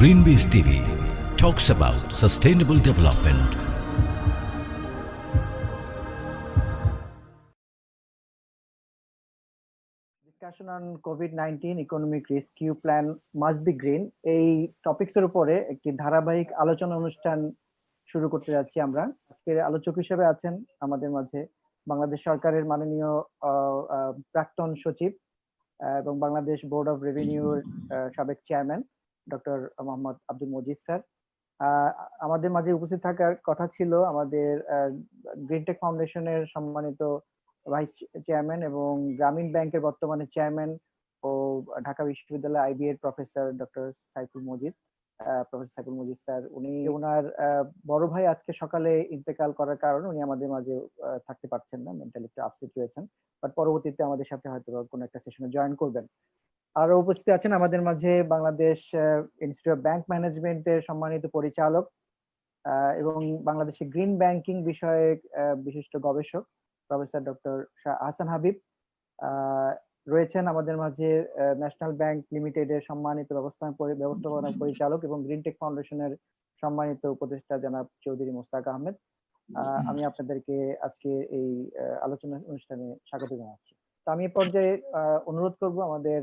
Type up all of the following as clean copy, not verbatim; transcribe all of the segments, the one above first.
Greenbase TV talks about sustainable development. Discussion on COVID-19 economic rescue plan must be green এই টপিকসের উপরে একটি ধারাবাহিক আলোচনা অনুষ্ঠান শুরু করতে যাচ্ছি আমরা। আজকের আলোচক হিসেবে আছেন আমাদের মাঝে বাংলাদেশ সরকারের মাননীয় প্রাক্তন সচিব এবং বাংলাদেশ বোর্ড অফ রেভিনিউর সাবেক chairman doctor Mohammad Abdul Majid sir. আমাদের মাঝে উপস্থিত থাকার কথা ছিল আমাদের গ্রিনটেক ফাউন্ডেশনের সম্মানিত ভাইস চেয়ারম্যান এবং গ্রামীণ ব্যাংকের বর্তমানে চেয়ারম্যান ও ঢাকা বিশ্ববিদ্যালয় আইবি এর professor doctor Saiful Majid sir. উনি ওনার বড় ভাই আজকে সকালে ইন্তেকাল করার কারণে উনি আমাদের মাঝে থাকতে পারছেন না, মেন্টালি একটু আপসেট রয়েছেন, বাট পরবর্তীতে আমাদের সাথে হয়তো কোনো একটা সেশনে জয়েন করবেন। আরো উপস্থিত আছেন আমাদের মাঝে বাংলাদেশ ইনস্টিটিউট অফ ব্যাংক ম্যানেজমেন্টের সম্মানিত পরিচালক এবং বাংলাদেশের গ্রিন ব্যাংকিং বিষয়ে বিশিষ্ট গবেষক প্রফেসর ডক্টর হাসান হাবিব রয়েছেন আমাদের মাঝে ন্যাশনাল ব্যাংক লিমিটেডের সম্মানিত ব্যবস্থাপনা পরিচালক এবং গ্রিনটেক ফাউন্ডেশনের সম্মানিত উপদেষ্টা জনাব চৌধুরী মোস্তাক আহমেদ। আমি আপনাদেরকে আজকে এই আলোচনা অনুষ্ঠানে স্বাগত জানাচ্ছি। তো আমি এই পর্যায়ে অনুরোধ করব আমাদের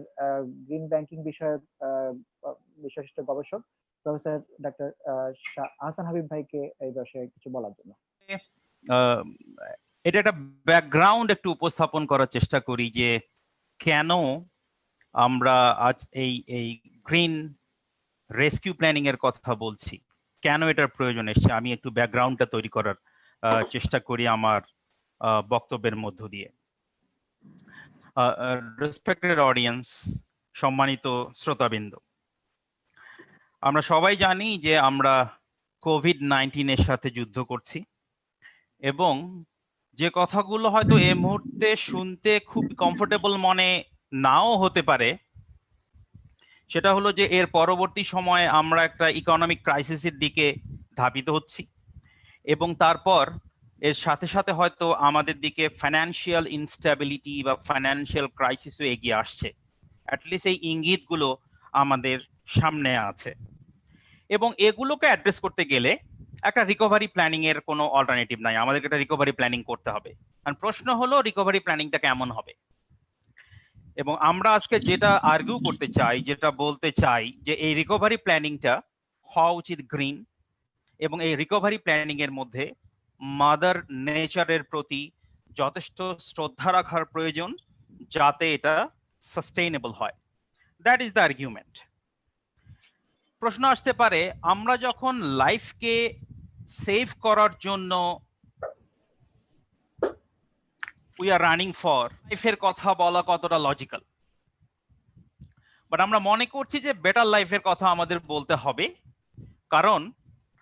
গ্রিন ব্যাংকিং বিষয়ক বিশিষ্ট গবেষক প্রফেসর ডক্টর হাসান হাবিব ভাইকে এই বিষয়ে কিছু বলার জন্য। এটা একটা ব্যাকগ্রাউন্ড একটু উপস্থাপন করার চেষ্টা করি যে কেন আমরা আজ এই গ্রিন রেস্কিউ প্ল্যানিং এর কথা বলছি, কেন এটার প্রয়োজন এসছে। আমি একটু ব্যাকগ্রাউন্ডটা তৈরি করার চেষ্টা করি আমার বক্তব্যের মধ্য দিয়ে। রেসপেক্টেড অডিয়েন্স, সম্মানিত শ্রোতাবৃন্দ, আমরা সবাই জানি যে আমরা কোভিড-19 এর সাথে যুদ্ধ করছি এবং যে কথাগুলো হয়তো এই মুহূর্তে শুনতে খুব কমফোর্টেবল মনে নাও হতে পারে, সেটা হলো যে এর পরবর্তী সময়ে আমরা একটা ইকোনমিক ক্রাইসিসের দিকে ধাবিত হচ্ছি এবং তারপর এর সাথে সাথে হয়তো আমাদের দিকে ফাইন্যান্সিয়াল ইনস্টেবিলিটি বা ফাইন্যান্সিয়াল ক্রাইসিসও এগিয়ে আসছে। অ্যাটলিস্ট এই ইঙ্গিতগুলো আমাদের সামনে আছে এবং এগুলোকে অ্যাড্রেস করতে গেলে একটা রিকভারি প্ল্যানিং এর কোনো অল্টারনেটিভ নাই, আমাদেরকে একটা রিকভারি প্ল্যানিং করতে হবে। আর প্রশ্ন হলো রিকভারি প্ল্যানিংটা কেমন হবে। এবং আমরা আজকে যেটা আর্গিউ করতে চাই, যেটা বলতে চাই, যে এই রিকভারি প্ল্যানিংটা হওয়া উচিত গ্রিন এবং এই রিকভারি প্ল্যানিং এর মধ্যে মাদার নেচারের প্রতি যথেষ্ট শ্রদ্ধা রাখার প্রয়োজন যাতে এটা সাস্টেইনেবল হয়। That is the argument. প্রশ্ন আসতে পারে, আমরা যখন লাইফকে সেভ করার জন্য উই আর রানিং ফর, লাইফের কথা বলা কতটা লজিক্যাল। বাট আমরা মনে করছি যে বেটার লাইফের কথা আমাদের বলতে হবে, কারণ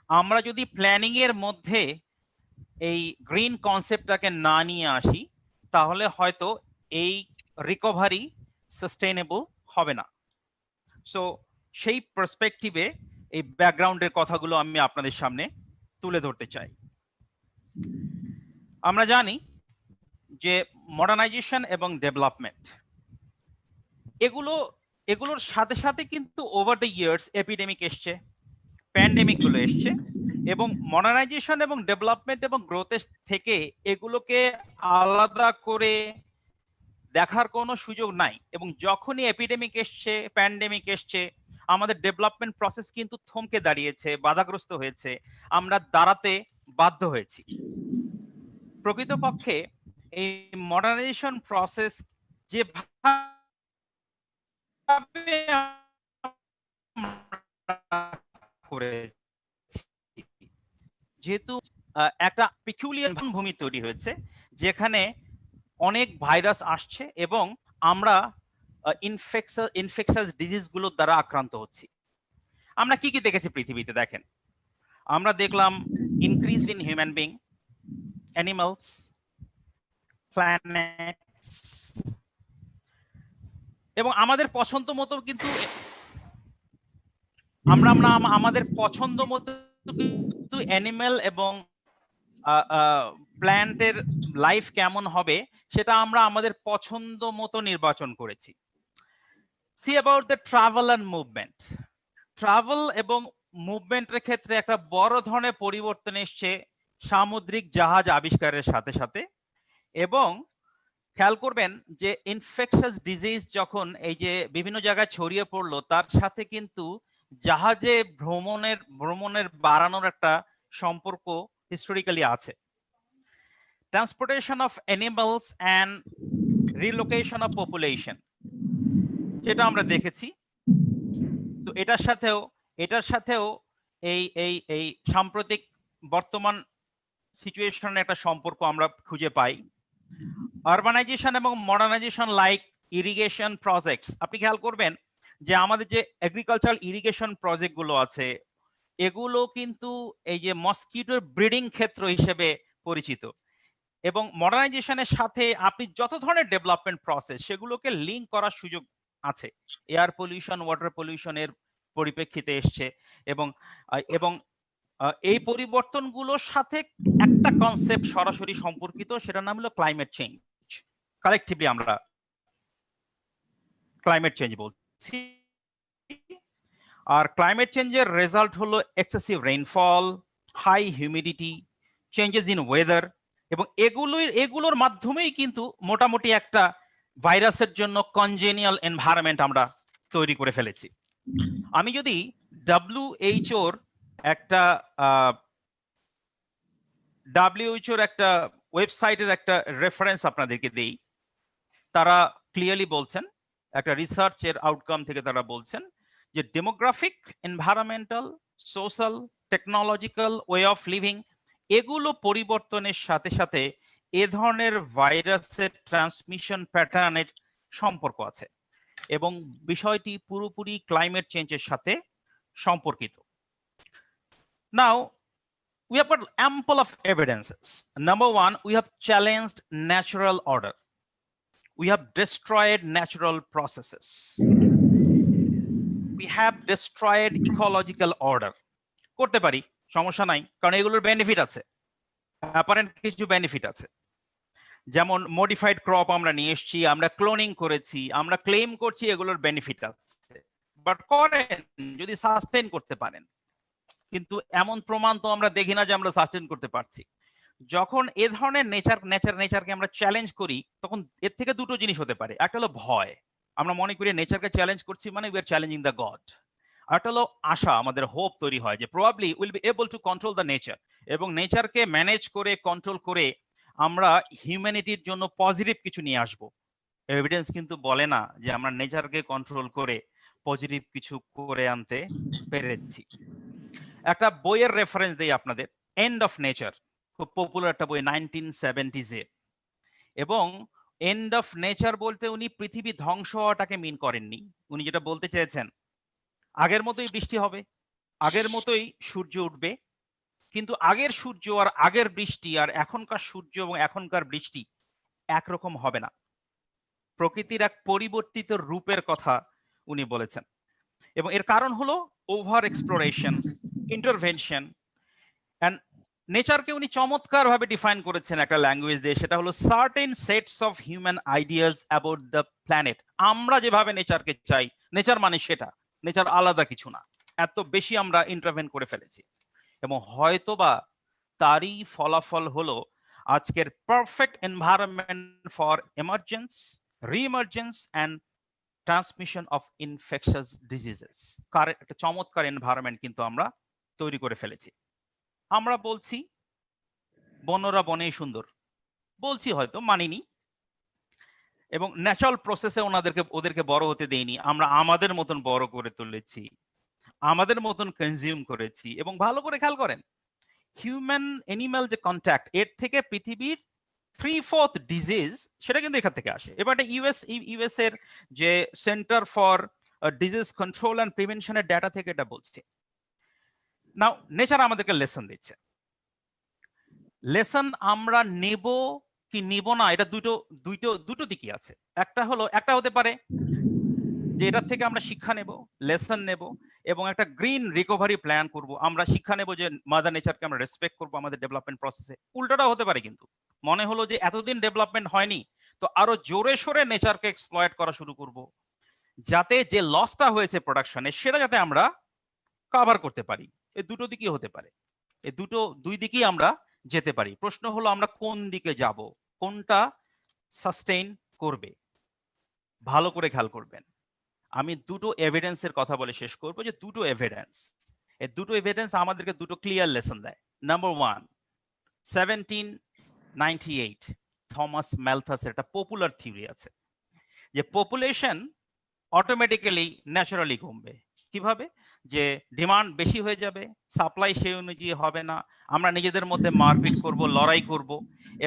আমরা যদি প্ল্যানিং এর মধ্যে এই গ্রিন কনসেপ্টটাকে না নিয়ে আসি তাহলে হয়তো এই রিকভারি সাস্টেইনেবল হবে না। সো সেই পার্সপেক্টিভে এই ব্যাকগ্রাউন্ডের কথাগুলো আমি আপনাদের সামনে তুলে ধরতে চাই। আমরা জানি যে মডার্নাইজেশন এবং ডেভেলপমেন্ট এগুলোর সাথে সাথে কিন্তু ওভার দ্য ইয়ার্স এপিডেমিক এসছে, প্যান্ডেমিক গুলো এসছে এবং মডার্নাইজেশন এবং ডেভেলপমেন্ট এবং গ্রোথের থেকে এগুলোকে আলাদা করে দেখার কোনো সুযোগ নাই। এবং যখনই এপিডেমিক এসছে, প্যান্ডেমিক এসছে, আমাদের ডেভেলপমেন্ট প্রসেস কিন্তু থমকে দাঁড়িয়েছে, বাধাগ্রস্ত হয়েছে, আমরা দাঁড়াতে বাধ্য হয়েছি। প্রকৃতপক্ষে এই মডার্নাইজেশন প্রসেস যেভাবে যেহেতু একটা পিকুলিয়ার ভূমি তৈরি হয়েছে যেখানে অনেক ভাইরাস আসছে এবং আমরা ইনফেকশাস ডিজিজ গুলোর দ্বারা আক্রান্ত হচ্ছি। আমরা কি কি দেখেছি পৃথিবীতে? দেখেন, আমরা দেখলাম increase in human being, animals, planets, এবং আমাদের পছন্দ মতো কিন্তু আমাদের পছন্দ মতো কিন্তু অ্যানিমেল এবং প্ল্যান্টের লাইফ কেমন হবে সেটা আমরা আমাদের পছন্দ মতো নির্বাচন করেছি। See about the travel and movement. Travel এবং মুভমেন্টের ক্ষেত্রে একটা বড় ধরনের পরিবর্তন এসছে সামুদ্রিক জাহাজ আবিষ্কারের সাথে সাথে। এবং খেয়াল করবেন যে ইনফেকশাস ডিজিজ যখন এই যে বিভিন্ন জায়গায় ছড়িয়ে পড়লো, তার সাথে কিন্তু জাহাজে ভ্রমণের বাড়ানোর একটা সম্পর্ক হিস্টোরিক্যালি আছে। Transportation of animals and relocation of population, যেটা আমরা দেখেছি। তো এটার সাথেও এই এই এই সাম্প্রতিক বর্তমান সিচুয়েশনের একটা সম্পর্ক আমরা খুঁজে পাই। আরবানাইজেশন এবং মডার্নাইজেশন লাইক ইরিগেশন প্রজেক্টস, আপনি খেয়াল করবেন যে আমাদের যে এগ্রিকালচারাল ইরিগেশন প্রজেক্ট গুলো আছে, এগুলো কিন্তু এই যে মসকিটোর ব্রিডিং ক্ষেত্র হিসেবে পরিচিত। এবং মডার্নাইজেশনের সাথে আপনি যত ধরনের ডেভেলপমেন্ট প্রসেস সেগুলোকে লিঙ্ক করার সুযোগ আছে। এয়ার পলিউশন, ওয়াটার পলিউশনের পরিপ্রেক্ষিতে এসছে। এবং এবং এই পরিবর্তনগুলোর সাথে একটা কনসেপ্ট সরাসরি সম্পর্কিত, সেটার নাম হলো ক্লাইমেট চেঞ্জ। কালেকটিভলি আমরা ক্লাইমেট চেঞ্জ বলছি। আর ক্লাইমেট চেঞ্জের রেজাল্ট হলো excessive rainfall, high humidity, changes in weather. এবং এগুলোর মাধ্যমেই কিন্তু মোটামুটি একটা ভাইরাসের জন্য কনজেনিয়াল এনভায়রনমেন্ট আমরা তৈরি করে ফেলেছি। আমি যদি WHO-র একটা ওয়েবসাইটের একটা রেফারেন্স আপনাদেরকে দেই, তারা ক্লিয়ারলি বলছেন, একটা রিসার্চের আউটকাম থেকে তারা বলছেন যে demographic, environmental, social, technological way of living, এগুলো পরিবর্তনের সাথে সাথে এ ধরনের ভাইরাসের ট্রান্সমিশন প্যাটার্নের সম্পর্ক আছে এবং বিষয়টি পুরোপুরি ক্লাইমেট চেঞ্জের সাথে সম্পর্কিত। Now, we have got ample of evidences. Number one, we have challenged natural order. We have destroyed natural processes. We have destroyed ecological order. করতে পারি, সমস্যা নাই, কারণ এগুলোর বেনিফিট আছে, অ্যাপারেন্ট কিছু বেনিফিট আছে। যেমন মডিফাইড ক্রপ আমরা নিয়ে এসেছি, আমরা ক্লোনিং করেছি, আমরা ক্লেম করছি এগুলোর বেনিফিট আছে, বাট করেন যদি সাস্টেইন করতে পারেন। কিন্তু এমন প্রমাণ তো আমরা দেখি না যে আমরা সাস্টেইন করতে পারছি। যখন এ ধরনের নেচারকে আমরা চ্যালেঞ্জ করি, তখন এর থেকে দুটো জিনিস হতে পারে। একটা হলো ভয়, আমরা মনে করি নেচারকে চ্যালেঞ্জ করছি মানে we are challenging the god. আরেকটা হলো আশা, আমাদের হোপ তৈরি হয় যে probably will be able to control the nature, এবং নেচারকে ম্যানেজ করে কন্ট্রোল করে আমরা হিউম্যানিটির জন্য পজিটিভ কিছু নিয়ে আসবো। এভিডেন্স কিন্তু বলে না যে আমরা নেচারকে কন্ট্রোল করে পজিটিভ কিছু করে আনতে পেরেছি। একটা বইয়ের রেফারেন্স দেই আপনাদের, এন্ড অফ নেচার, খুব পপুলার একটা বই 1970s-এ। এবং এন্ড অফ নেচার বলতে উনি পৃথিবী ধ্বংস হওয়াটাকে মিন করেননি। উনি যেটা বলতে চেয়েছেন, আগের মতোই বৃষ্টি হবে, আগের মতোই সূর্য উঠবে, কিন্তু আগের সূর্য আর আগের বৃষ্টি আর এখনকার সূর্য এবং এখনকার বৃষ্টি একরকম হবে না। প্রকৃতির এক পরিবর্তিত রূপের কথা উনি বলেছেন। এবং এর কারণ হলো ওভার এক্সপ্লোরেশন, ইন্টারভেনশন। এন্ড নেচারকে উনি চমৎকার ভাবে ডিফাইন করেছেন একটা ল্যাঙ্গুয়েজ দিয়ে, সেটা হলো certain sets of human ideas about the planet. আমরা যেভাবে নেচারকে চাই, নেচার মানে সেটা, নেচার আলাদা কিছু না। এত বেশি আমরা ইন্টারভেন করে ফেলেছি, এবং হয়তোবা তারই ফলাফল হলো আজকের perfect environment for emergence, reemergence and transmission of infectious diseases. একটা চমৎকার এনভায়রনমেন্ট কিন্তু আমরা তৈরি করে ফেলেছি। আমরা বলছি বনরা বনেই সুন্দর, বলছি হয়তো মানিনি, এবং ন্যাচারাল প্রসেসে ওদেরকে বড় হতে দেইনি, আমরা আমাদের মতন বড় করে তুলেছি, আমাদের মতন কনজিউম করেছি। এবং ভালো করে খেয়াল করেন, হিউম্যান অ্যানিম্যাল যে কন্ট্যাক্ট, এর থেকে পৃথিবীর 3/4 ডিজিজ সেটা কিন্তু এখান থেকে আসে। এবার ইউএস এর যে centre for disease control and প্রিভেনশনের ডেটা থেকে এটা বলছে। নাও নেচার আমাদেরকে লেসন দিচ্ছে। লেসন আমরা নেব কি নিব না, এটা দুটো দিকই আছে। একটা হতে পারে যে এটার থেকে আমরা শিক্ষা নেব, লেসন নেব, এবং একটা গ্রিন রিকভারি প্ল্যান করব। আমরা শিক্ষা নেব যে মাদার নেচারকে আমরা রেসপেক্ট করব আমাদের ডেভেলপমেন্ট প্রসেসে। উল্টোটাও হতে পারে, কিন্তু মনে হলো যে এতদিন ডেভেলপমেন্ট হয়নি, তো আরো জোরে সোরে নেচারকে এক্সপ্লয়েট করা শুরু করব, যাতে যে লসটা হয়েছে প্রোডাকশনে সেটা যাতে আমরা কভার করতে পারি। এই দুটো দিকই হতে পারে, এই দুই দিকেই আমরা যেতে পারি। প্রশ্ন হলো আমরা কোন দিকে যাব, কোনটা সাস্টেইন করবে। ভালো করে খেয়াল করবেন, আমি দুটো এভিডেন্সের কথা বলে শেষ করব, যে দুটো এভিডেন্স, এই দুটো এভিডেন্স আমাদেরকে দুটো ক্লিয়ার লেসন দেয়। নাম্বার 1, 1798 থমাস ম্যালথাসের একটা পপুলার থিওরি আছে যে পপুলেশন অটোমেটিক্যালি ন্যাচারালি কমবে। কিভাবে? যে ডিমান্ড বেশি হয়ে যাবে, সাপ্লাই সেই অনুযায়ী হবে না, আমরা নিজেদের মধ্যে মারপিট করব, লড়াই করব,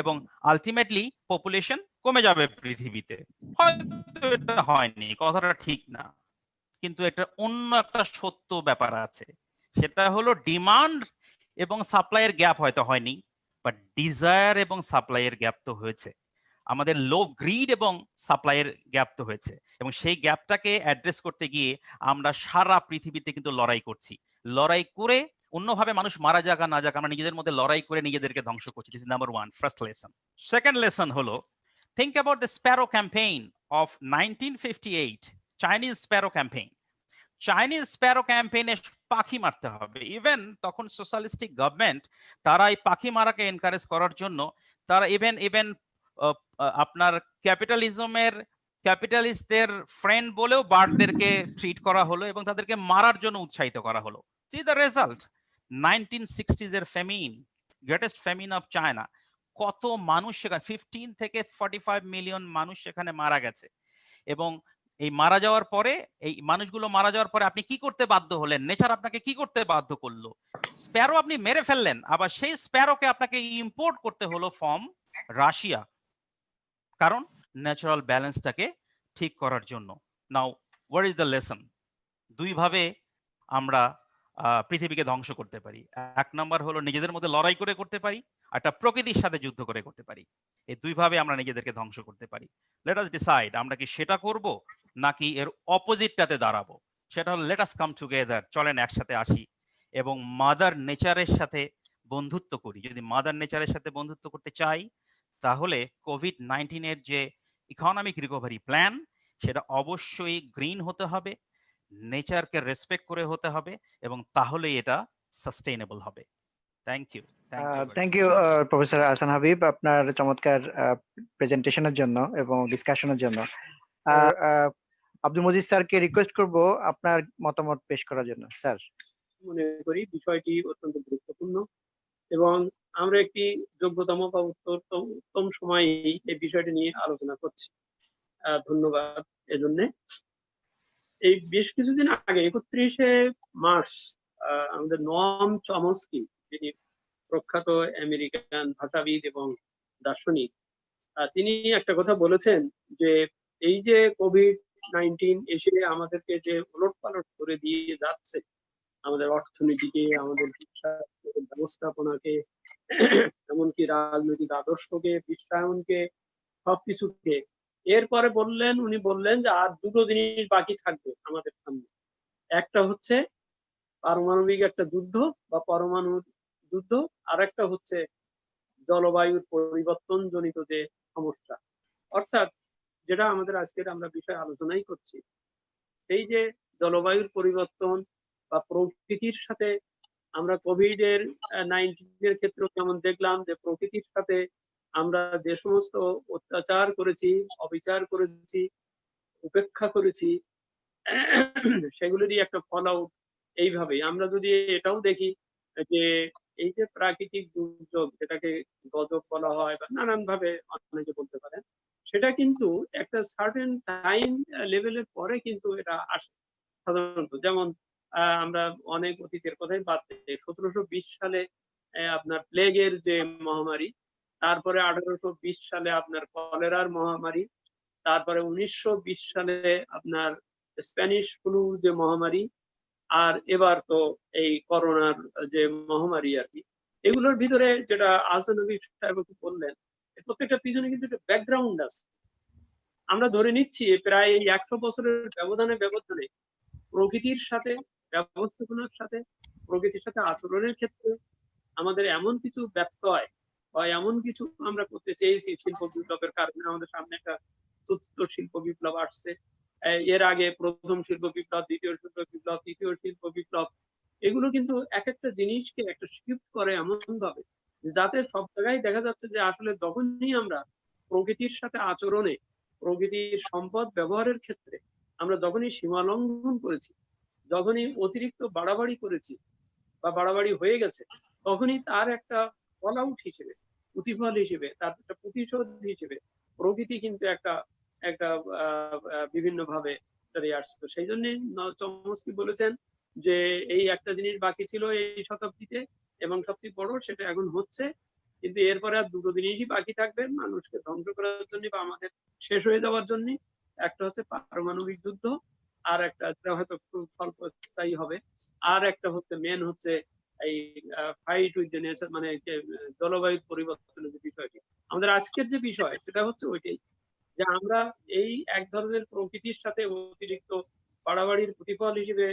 এবং আলটিমেটলি পপুলেশন কমে যাবে পৃথিবীতে। হয়তো এটা হয়নি, কথাটা ঠিক না, কিন্তু এটা অন্য একটা সত্য ব্যাপার আছে। সেটা হলো ডিমান্ড এবং সাপ্লাইয়ের গ্যাপ হয়তো হয়নি, বাট ডিজায়ার এবং সাপ্লাইয়ের গ্যাপ তো হয়েছে। আমাদের লোভ, গ্রিড এবং সাপ্লাইয়ের গ্যাপ তো হয়েছে, এবং সেই গ্যাপটাকে অ্যাড্রেস করতে গিয়ে আমরা সারা পৃথিবীতে কিন্তু লড়াই করছি। লড়াই করে অন্যভাবে মানুষ মারা যাক আর না যাক, আমরা নিজেদের মধ্যে লড়াই করে নিজেদেরকে ধ্বংস করছি। This is number 1, first lesson. Second lesson হলো, think about the Sparrow campaign of 1958, Chinese Sparrow campaign. Chinese Sparrow ক্যাম্পেইনে পাখি মারতে হবে। ইভেন তখন সোশ্যালিস্টিক গভর্নমেন্ট তারা এই পাখি মারাকে এনকারেজ করার জন্য তারা ইভেন আপনার ক্যাপিটালিস্টদের ফ্রেন্ড বলেও বার্ডদেরকে ট্রিট করা হলো এবং তাদেরকে মারার জন্য উৎসাহিত করা হলো। সি দ্য রেজাল্ট, 1960s এর famine, greatest famine of China, কত মানুষ সেখানে, 15 থেকে 45 মিলিয়ন মানুষ সেখানে মারা গেছে। এবং এই মারা যাওয়ার পরে, এই মানুষগুলো মারা যাওয়ার পরে আপনি কি করতে বাধ্য হলেন? নেচার আপনাকে কি করতে বাধ্য করলো? স্প্যারো আপনি মেরে ফেললেন, আবার সেই স্প্যারোকে আপনাকে ইম্পোর্ট করতে হলো ফ্রম রাশিয়া, কারণ ন্যাচারাল ব্যালেন্সটাকে ঠিক করার জন্য। Now what is the lesson? দুইভাবে আমরা পৃথিবীকে ধ্বংস করতে পারি। এক নাম্বার হলো নিজেদের মধ্যে লড়াই করে করতে পারি, একটা প্রকৃতির সাথে যুদ্ধ করে করতে পারি। এই দুইভাবে আমরা নিজেদেরকে ধ্বংস করতে পারি। লেট আস ডিসাইড আমরা কি সেটা করব নাকি এর অপোজিটটাতে দাঁড়াবো। সেটা হলো লেট আস কাম টুগেদার, চলেন একসাথে আসি এবং মাদার নেচারের সাথে বন্ধুত্ব করি। যদি মাদার নেচারের সাথে বন্ধুত্ব করতে চাই, তাহলে কোভিড-19 এর যে ইকোনমিক রিকভারি প্ল্যান, সেটা অবশ্যই গ্রিন হতে হবে, নেচারকে রেসপেক্ট করে হতে হবে, এবং তাহলেই এটা সাস্টেইনেবল হবে। Thank you. Thank you professor Ahsan Habib, আপনার চমৎকার প্রেজেন্টেশনের জন্য এবং ডিসকাশনের জন্য। আব্দুল মজিদ স্যারকে রিকোয়েস্ট করব আপনার মতামত পেশ করার জন্য। স্যার, মনে করি বিষয়টি অত্যন্ত গুরুত্বপূর্ণ এবং আমরা একটি যোগ্যতম বা উত্তম সময়ে এই বিষয়টি নিয়ে আলোচনা করছি। ধন্যবাদ এজন্য। এই বেশ কিছুদিন আগে 31শে মার্চ আমাদের নোয়াম চমস্কি, যিনি প্রখ্যাত আমেরিকান ভাষাবিদ এবং দার্শনিক, তিনি একটা কথা বলেছেন যে এই যে কোভিড-19 এসে আমাদেরকে যে ওলটপালট করে দিয়ে যাচ্ছে, আমাদের অর্থনীতিকে, আমাদের শিক্ষা ব্যবস্থাপনাকে, এমনকি রাজনৈতিক আদর্শকে, বিশ্বায়নকে, সবকিছুকে, এরপরে উনি বললেন যে আর দুটো জিনিস বাকি থাকবে আমাদের সামনে। একটা হচ্ছে পারমাণবিক একটা যুদ্ধ বা পরমাণু যুদ্ধ, আর একটা হচ্ছে জলবায়ুর পরিবর্তন জনিত যে সমস্যা, অর্থাৎ যেটা আমাদের আজকের আমরা বিষয় আলোচনাই করছি, এই যে জলবায়ুর পরিবর্তন বা প্রকৃতির সাথে আমরা কোভিড-19 এর ক্ষেত্রে যেমন দেখলাম যে প্রকৃতির সাথে আমরা যে সমস্ত অত্যাচার করেছি, অবিচার করেছি, উপেক্ষা করেছি, সেগুলোরই একটা ফল আউট। এইভাবে আমরা যদি এটাও দেখি যে এই যে প্রাকৃতিক দুর্যোগ, যেটাকে গজব বলা হয় বা নানান ভাবে অনেকে বলতে পারেন, সেটা কিন্তু একটা সার্টেন টাইম লেভেলের পরে কিন্তু এটা আসে সাধারণত। যেমন আমরা অনেক অতীতের কথাই বাদ দিই, 1720 সালে আপনার প্লেগের যে মহামারী, তারপরে 1820 সালে আপনার কলেরার মহামারী, তারপরে 1920 সালে আপনার স্প্যানিশ ফ্লু যে মহামারী, আর এবার তো এই করোনার যে মহামারী আর কি। এগুলোর ভিতরে যেটা আহসান হাবিব সাহেব বললেন, প্রত্যেকটা পিছনে কিন্তু একটা ব্যাকগ্রাউন্ড আছে। আমরা ধরে নিচ্ছি প্রায় 100 বছরের ব্যবধানে প্রকৃতির সাথে ব্যবস্থাপনার সাথে, প্রকৃতির সাথে আচরণের ক্ষেত্রে আমাদের এমন কিছু ব্যত্যয় বা এমন কিছু আমরা করতে চেয়েছি, শিল্প বিপ্লবের কারণে আমাদের সামনে একটা চতুর্থ শিল্প বিপ্লব আসছে। এর আগে প্রথম শিল্প বিপ্লব, দ্বিতীয় শিল্প বিপ্লব, তৃতীয় শিল্প বিপ্লব, এগুলো কিন্তু এক একটা জিনিসকে একটা শিফট করে এমন ভাবে যাতে সব জায়গায় দেখা যাচ্ছে যে আসলে যখনই আমরা প্রকৃতির সাথে আচরণে, প্রকৃতির সম্পদ ব্যবহারের ক্ষেত্রে আমরা যখনই সীমা লঙ্ঘন করেছি, যখনই অতিরিক্ত বাড়াবাড়ি করেছি বা বাড়াবাড়ি হয়ে গেছে, তখনই তার একটা ফল আউট হিসেবে, প্রতিফল হিসেবে, তার একটা প্রতিশোধ হিসেবে প্রকৃতি কিন্তু একটা একটা বিভিন্ন ভাবে আসছে। সেই জন্য চমস্কি বলেছেন যে এই একটা জিনিস বাকি ছিল এই শতাব্দীতে এবং সবচেয়ে বড় সেটা এখন হচ্ছে, কিন্তু এরপরে আর দুটো জিনিসই বাকি থাকবে মানুষকে ধ্বংস করার জন্য বা আমাদের শেষ হয়ে যাওয়ার জন্য। একটা হচ্ছে পারমাণবিক যুদ্ধ, আর একটা হয়তো খুব স্বল্প স্থায়ী হবে, আর একটা হচ্ছে মেন হচ্ছে এই ফাইট উইথ দ্য নেচার, মানে জলবায়ু পরিবর্তনের যে বিষয়টি। আমাদের আজকের যে বিষয় সেটা হচ্ছে ওইটাই, যে আমরা এই এক ধরনের প্রকৃতির সাথে অতিরিক্ত বাড়াবাড়ির প্রতিফল হিসেবে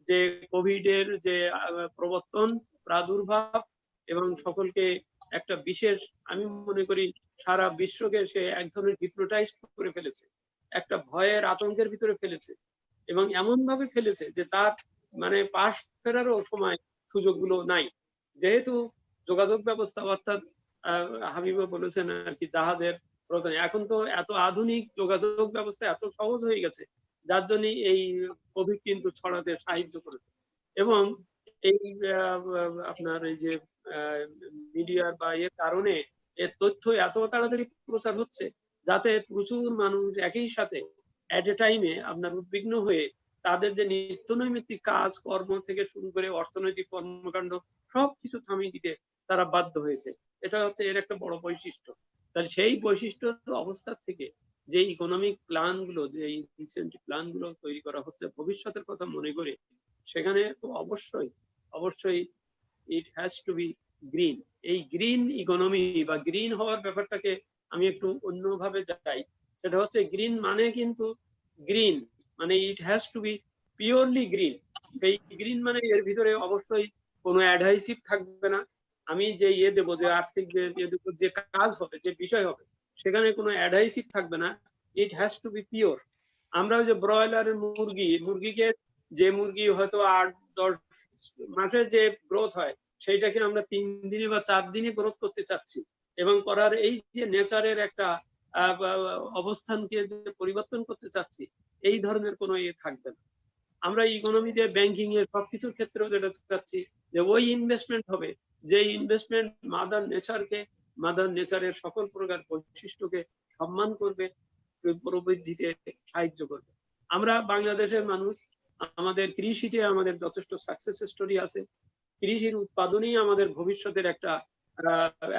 যে কোভিড এর যে প্রবর্তন, প্রাদুর্ভাব এবং সকলকে একটা বিশেষ, আমি মনে করি সারা বিশ্বকে সে এক ধরনের হিপনোটাইজ করে ফেলেছে, একটা ভয়ের আতঙ্কের ভিতরে ফেলেছে এবং এমন ভাবে ফেলেছে যে তার মানে পাশ ফেরারও সময় সুযোগগুলো নাই। যেহেতু যোগাযোগ ব্যবস্থা অর্থাৎ হাবিবা বলেছেন আর কি জাহাজের প্রয়োজন, এখন তো এত আধুনিক যোগাযোগ ব্যবস্থা এত সহজ হয়ে গেছে, যার জন্য এই কোভিড কিন্তু ছড়াতে সাহায্য করেছে। এবং এই আপনার এই যে মিডিয়ার বা এর কারণে এর তথ্য এত তাড়াতাড়ি প্রচার হচ্ছে যাতে প্রচুর মানুষ একই সাথে এট এ টাইমে আপনার উদ্বিগ্ন হয়ে তাদের যে নিত্য নৈমিত্তিক কাজ কর্ম থেকে শুরু করে অর্থনৈতিক কর্মকাণ্ড সবকিছু থামিয়ে দিতে তারা বাধ্য হয়েছে। এটা হচ্ছে এর একটা বড় বৈশিষ্ট্য। তাহলে সেই বৈশিষ্ট্যের অবস্থা থেকে যে ইকোনমিক প্ল্যান গুলো, যে ইনসেন্টিভ প্ল্যান গুলো তৈরি করা হচ্ছে ভবিষ্যতের কথা মনে করে, সেখানে তো অবশ্যই অবশ্যই it has to be green. এই গ্রিন ইকোনমি বা গ্রিন হওয়ার ব্যাপারটাকে আমি একটু অন্যভাবে যাই। সেটা হচ্ছে গ্রিন মানে কিন্তু গ্রিন মানে ইট has to B purely green. সেই গ্রিন মানে এর ভিতরে অবশ্যই কোনো অ্যাডহাইসিভ থাকবে না। আমি যে দেবো, যে আর্থিক যে কাজ হবে, যে বিষয় হবে, সেখানে কোনো অ্যাডহাইসিভ থাকবে না। ইট হ্যাজ টু বি পিওর। আমরা ওই যে ব্রয়লারের মুরগিকে, যে মুরগি হয়তো 8-10 মাসের যে গ্রোথ হয় সেইটাকে আমরা 3 দিনে বা 4 দিনে গ্রোথ করতে চাচ্ছি, এবং করার এই যে নেচারের একটা অবস্থানকে যে পরিবর্তন করতে চাচ্ছি, এই ধরনের কোনো থাকবে না। আমরা ইকোনমিতে, ব্যাংকিং এর সবকিছুর ক্ষেত্রেও যেটা চাচ্ছি যে ওই ইনভেস্টমেন্ট হবে যে ইনভেস্টমেন্ট মাদার নেচারকে, মাদার নেচারের সকল প্রকার বৈশিষ্ট্যকে সম্মান করবে, প্রবৃদ্ধিতে সাহায্য করবে। আমরা বাংলাদেশের মানুষ, আমাদের কৃষিতে আমাদের যথেষ্ট সাকসেস স্টোরি আছে। কৃষির উৎপাদনই আমাদের ভবিষ্যতের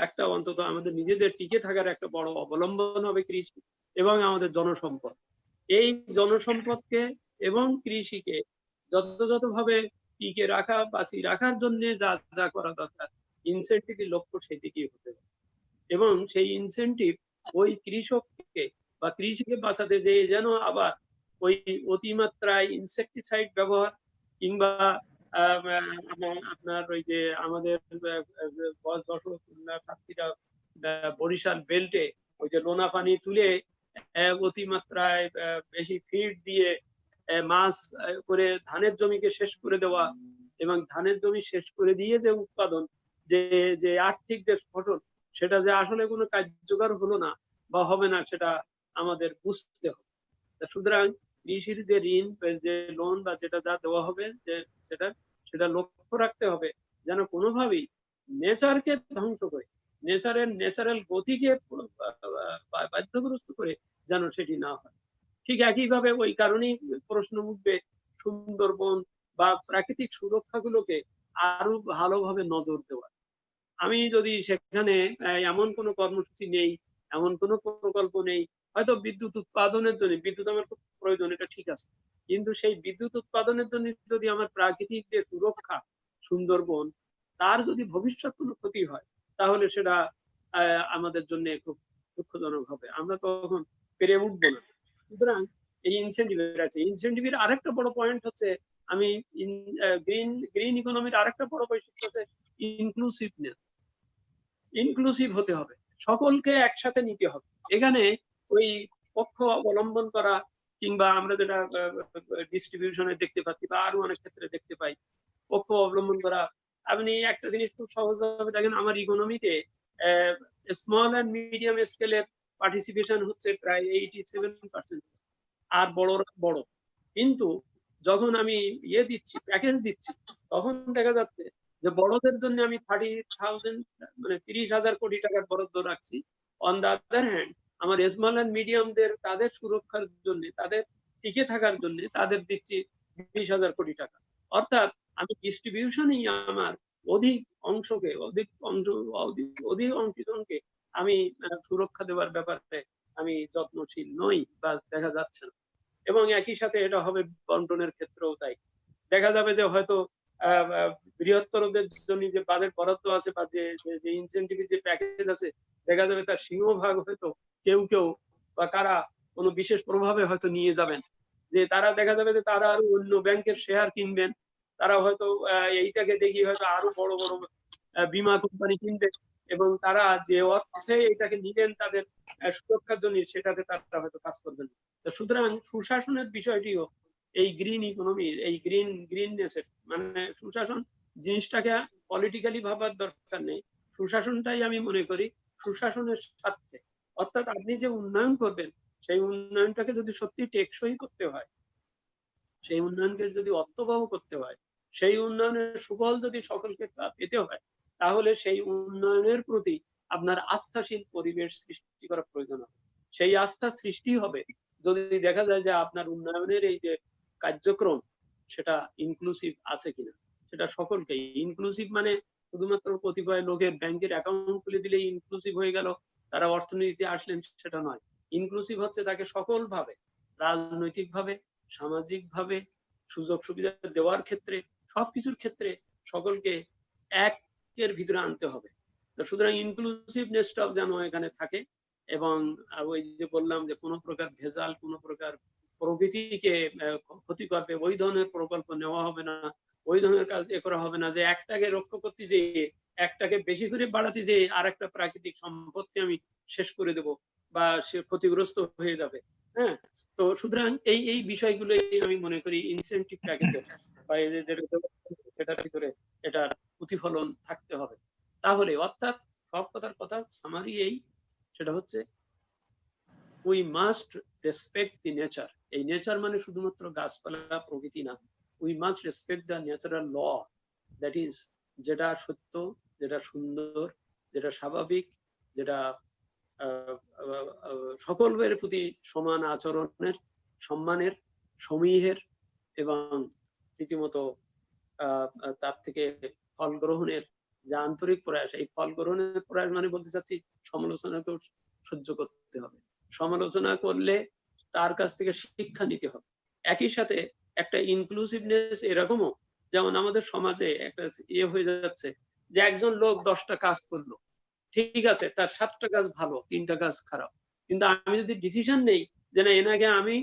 একটা অন্তত আমাদের নিজেদের টিকে থাকার একটা বড় অবলম্বন হবে কৃষি এবং আমাদের জনসম্পদ। এই জনসম্পদকে এবং কৃষিকে যথাযথভাবে টিকে রাখা, বাঁচিয়ে রাখার জন্য যা যা করা দরকার, ইনসেন্টিভের লক্ষ্য সেদিকেই হতে হবে। এবং সেই ইনসেন্টিভ ওই কৃষককে বা কৃষিকে বাঁচাতে যে যেন আবার ওই অতিমাত্রায় ইনসেকটিসাইড ব্যবহার কিংবা আপনার ওই যে আমাদের ছাত্রীরা বরিশাল বেল্টে ওই যে লোনা পানি তুলে অতিমাত্রায় বেশি ফিড দিয়ে মাছ করে ধানের জমিকে শেষ করে দেওয়া, এবং ধানের জমি শেষ করে দিয়ে যে উৎপাদন, যে যে আর্থিক যে ফসল, সেটা যে আসলে কোনো কার্যকর হলো না বা হবে না, সেটা আমাদের বুঝতে হবে। সুতরাং কৃষির যে ঋণ, যে লোন বা যেটা যা দেওয়া হবে, যে সেটা লক্ষ্য রাখতে হবে যেন কোনোভাবেই নেচারকে ধ্বংস করে, ন্যাচারাল গতিকে বাধ্যগ্রস্ত করে যেন সেটি না হয়। ঠিক একইভাবে ওই কারণেই প্রশ্ন উঠবে সুন্দরবন বা প্রাকৃতিক সুরক্ষাগুলোকে আরো ভালোভাবে নজর দেওয়া। আমি যদি সেখানে এমন কোনো কর্মসূচি নেই, এমন কোনো প্রকল্প নেই, হয়তো বিদ্যুৎ উৎপাদনের জন্য বিদ্যুৎ আমার খুব প্রয়োজন, এটা ঠিক আছে, কিন্তু সেই বিদ্যুৎ উৎপাদনের জন্য যদি আমার প্রাকৃতিক যে সুরক্ষা সুন্দরবন, তার যদি ভবিষ্যৎ কোনো ক্ষতি হয়, তাহলে সেটা আমাদের জন্য খুব দুঃখজনক হবে, আমরা তখন পেরে উঠবো না। সুতরাং এই ইনসেন্টিভের আছে। ইনসেন্টিভের আরেকটা বড় পয়েন্ট হচ্ছে, আমি গ্রিন ইকোনমির আরেকটা বড় বৈশিষ্ট্য হচ্ছে ইনক্লুসিভনেস। ইনক্লুসিভ হতে হবে, সকলকে একসাথে নিতে হবে। এখানে ওই পক্ষ অবলম্বন করা, কিংবা আমরা যেটা ডিস্ট্রিবিউশনে দেখতে পাচ্ছি বা আরো অনেক ক্ষেত্রে দেখতে পাই, পক্ষ অবলম্বন করা। আপনি একটা জিনিস খুব সহজভাবে দেখেন, আমার ইকোনমিতে স্মল অ্যান্ড মিডিয়াম স্কেলের পার্টিসিপেশন হচ্ছে প্রায় 87%, আর বড়রা বড়। কিন্তু যখন আমি দিচ্ছি, প্যাকেজ দিচ্ছি, তখন দেখা যাচ্ছে যে বড়দের জন্য আমি 30,000 মানে 30,000 কোটি টাকার বরাদ্দ রাখছি। অন দ্য আদার হ্যান্ড আমার স্মল অ্যান্ড মিডিয়ামদের তাদের সুরক্ষার জন্য, তাদের টিকে থাকার জন্য তাদের দিচ্ছি 20,000 কোটি টাকা। অর্থাৎ আমি ডিস্ট্রিবিউশনই আমার অধিক অংশকে, অধিক অংশজনকে আমি সুরক্ষা দেওয়ার ব্যাপারে আমি যত্নশীল নই বা দেখা যাচ্ছে না। এবং একই সাথে এটা হবে বন্টনের ক্ষেত্রেও তাই। দেখা যাবে যে হয়তো বৃহত্তরদের জন্য যে বাজেট বরাদ্দ আছে বা যে ইনসেনটিভের যে প্যাকেজ আছে, দেখা যাবে তার সিংহভাগ হয়তো কেউ বা কারা কোনো বিশেষ প্রভাবে হয়তো নিয়ে যাবেন, যে তারা দেখা যাবে যে তারা আরো অন্য ব্যাংকের শেয়ার কিনবেন, তারা হয়তো এইটাকে দেখিয়ে হয়তো আরো বড় বড় বীমা কোম্পানি কিনবে, এবং তারা যে অর্থে এটাকে নিলেন তাদের সুরক্ষার জন্য, সেটাতে তারা হয়তো কাজ করবেন। সুতরাং সুশাসনের বিষয়টিও এই গ্রিন ইকোনমির, এই গ্রিননেসের মানে সুশাসন জিনিসটাকে পলিটিক্যালি ভাবার দরকার নেই। সুশাসনটাই আমি মনে করি সুশাসনের স্বার্থে। অর্থাৎ আপনি যে উন্নয়ন করবেন, সেই উন্নয়নটাকে যদি সত্যি টেকসই করতে হয়, সেই উন্নয়নকে যদি অর্থবহ করতে হয়, সেই উন্নয়নের সুফল যদি সকলকে পেতে হয়, তাহলে সেই উন্নয়নের প্রতি আপনার আস্থাশীল পরিবেশ সৃষ্টি করা প্রয়োজন হবে। সেই আস্থা সৃষ্টি হবে যদি দেখা যায় যে আপনার উন্নয়নের এই যে কার্যক্রম, সেটা ইনক্লুসিভ আছে কিনা, সেটা সকলকে ইনক্লুসিভ মানে শুধুমাত্র কতিপয় লোকের ব্যাংকের অ্যাকাউন্ট খুলে দিলেই ইনক্লুসিভ হয়ে গেল, তারা অর্থনীতিতে আসলেন, সেটা নয়। ইনক্লুসিভ হচ্ছে তাকে সকল ভাবে, রাজনৈতিক ভাবে, সামাজিক ভাবে, সুযোগ সুবিধা দেওয়ার ক্ষেত্রে, সবকিছুর ক্ষেত্রে সকলকে একের ভিতরে আনতে হবে। সুতরাং ইনক্লুসিভনেসটাও যেন এখানে থাকে। এবং ওই যে বললাম যে কোনো প্রকার ভেজাল, কোনো প্রকার প্রকৃতিকে ক্ষতি করবে ওই ধরনের প্রকল্প নেওয়া হবে না, ওই ধরনের কাজ করা হবে না, যে একটাকে রক্ষা করতে যেয়ে, একটাকে বেশি করে বাড়াতে যেয়ে আর একটা প্রাকৃতিক সম্পদকে আমি শেষ করে দেব বা সে ক্ষতিগ্রস্ত হয়ে যাবে। হ্যাঁ, তো সুতরাং এই বিষয়গুলো আমি মনে করি ইনসেনটিভ প্যাকেজের বা যেটার ভিতরে এটার প্রতিফলন থাকতে হবে। তাহলে অর্থাৎ সব কথার কথা সামারি এই, সেটা হচ্ছে we must respect the nature. এই নেচার মানে শুধুমাত্র গাছপালা প্রকৃতি না, we must respect the natural law, that is যেটা সত্য, যেটা সুন্দর, যেটা স্বাভাবিক, যেটা সকলের প্রতি সমান আচরণের, সম্মানের, সমীহের এবং রীতিমতো তার থেকে ফল গ্রহণের যে আন্তরিক প্রয়াস, এই ফল গ্রহণের প্রয়াস মানে বলতে চাচ্ছি সমালোচনাকেও সহ্য করতে হবে। সমালোচনা করলে তার কাছ থেকে শিক্ষা নিতে হবে। একই সাথে একটা ইনক্লুসিভনেস এরকমও, যেমন আমাদের সমাজে একটা হয়ে যাচ্ছে যে একজন লোক 10টা কাজ করলো, ঠিক আছে, তার 7টা কাজ ভালো, 3টা কাজ খারাপ, কিন্তু আমি যদি ডিসিশন নেই যে না এনাকে আমি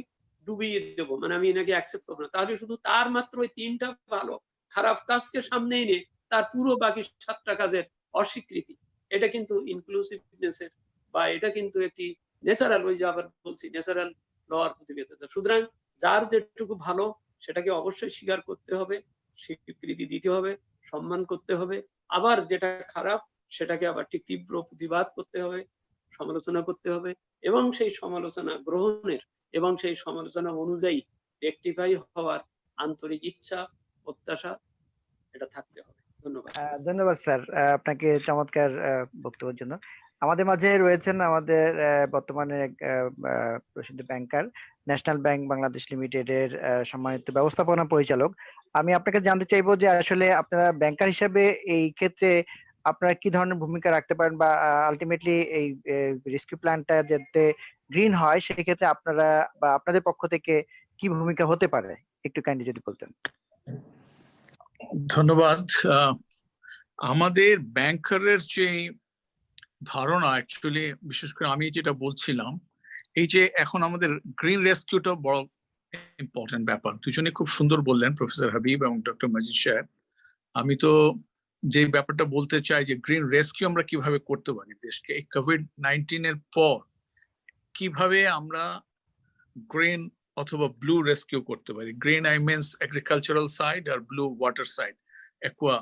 ডুবিয়ে দেবো, মানে আমি এনাকে অ্যাকসেপ্ট করবো না, তাহলে শুধু তার মাত্র ওই 3টা ভালো খারাপ কাজকে সামনে এনে তার পুরো বাকি 7টা কাজের অস্বীকৃতি, এটা কিন্তু ইনক্লুসিভনেসের বা এটা কিন্তু একটি ন্যাচারাল, ওই যে আবার বলছি ন্যাচারাল লওয়ার প্রতিবেদন। সুতরাং যার যেটুকু ভালো সেটাকে অবশ্যই স্বীকার করতে হবে, স্বীকৃতি দিতে হবে, সম্মান করতে হবে। আবার যেটা খারাপ সেটাকে আবার ঠিক তীব্র প্রতিবাদ করতে হবে, সমালোচনা করতে হবে, এবং সেই সমালোচনা গ্রহণের এবং সেই সমালোচনা অনুযায়ী রেকটিফাই হওয়ার আন্তরিক ইচ্ছা, প্রত্যাশা এটা থাকতে হবে। ধন্যবাদ। ধন্যবাদ স্যার আপনাকে চমৎকার বক্তব্যের জন্য। আমাদের মাঝে রয়েছেন আমাদের বর্তমানে প্রসিদ্ধ ব্যাংকার, ন্যাশনাল ব্যাংক বাংলাদেশ লিমিটেডের সম্মানিত ব্যবস্থাপনা পরিচালক। আমি আপনাকে জানতে চাইবো যে আসলে আপনারা ব্যাংকার হিসেবে এই ক্ষেত্রে আপনারা কি ধরনের ভূমিকা রাখতে পারেন, বা আলটিমেটলি এই রেস্কিউ প্ল্যানটা যাতে গ্রিন হয় সেই ক্ষেত্রে আপনারা বা আপনাদের পক্ষ থেকে কি ভূমিকা হতে পারে, একটু কাইন্ডলি যদি বলতেন। ধন্যবাদ। আমাদের ব্যাংকারের যে ধারণা, অ্যাকচুয়ালি বিশেষ করে আমি যেটা বলছিলাম, এই যে এখন আমাদের গ্রিন রেস্কিউটা বড় ইম্পর্টেন্ট ব্যাপার। দুজনে খুব সুন্দর বললেন, প্রফেসর হাবিব এবং ডক্টর মজিদ সাহেব। আমি তো যে ব্যাপারটা বলতে চাই যে গ্রিন রেস্কিউ আমরা কিভাবে করতে পারি দেশকে, এই কোভিড-19 এর পর কিভাবে আমরা গ্রিন অথবা ব্লু রেস্কিউ করতে পারি। Green I means agricultural side আর ব্লু ওয়াটার সাইড। অ্যাকোয়া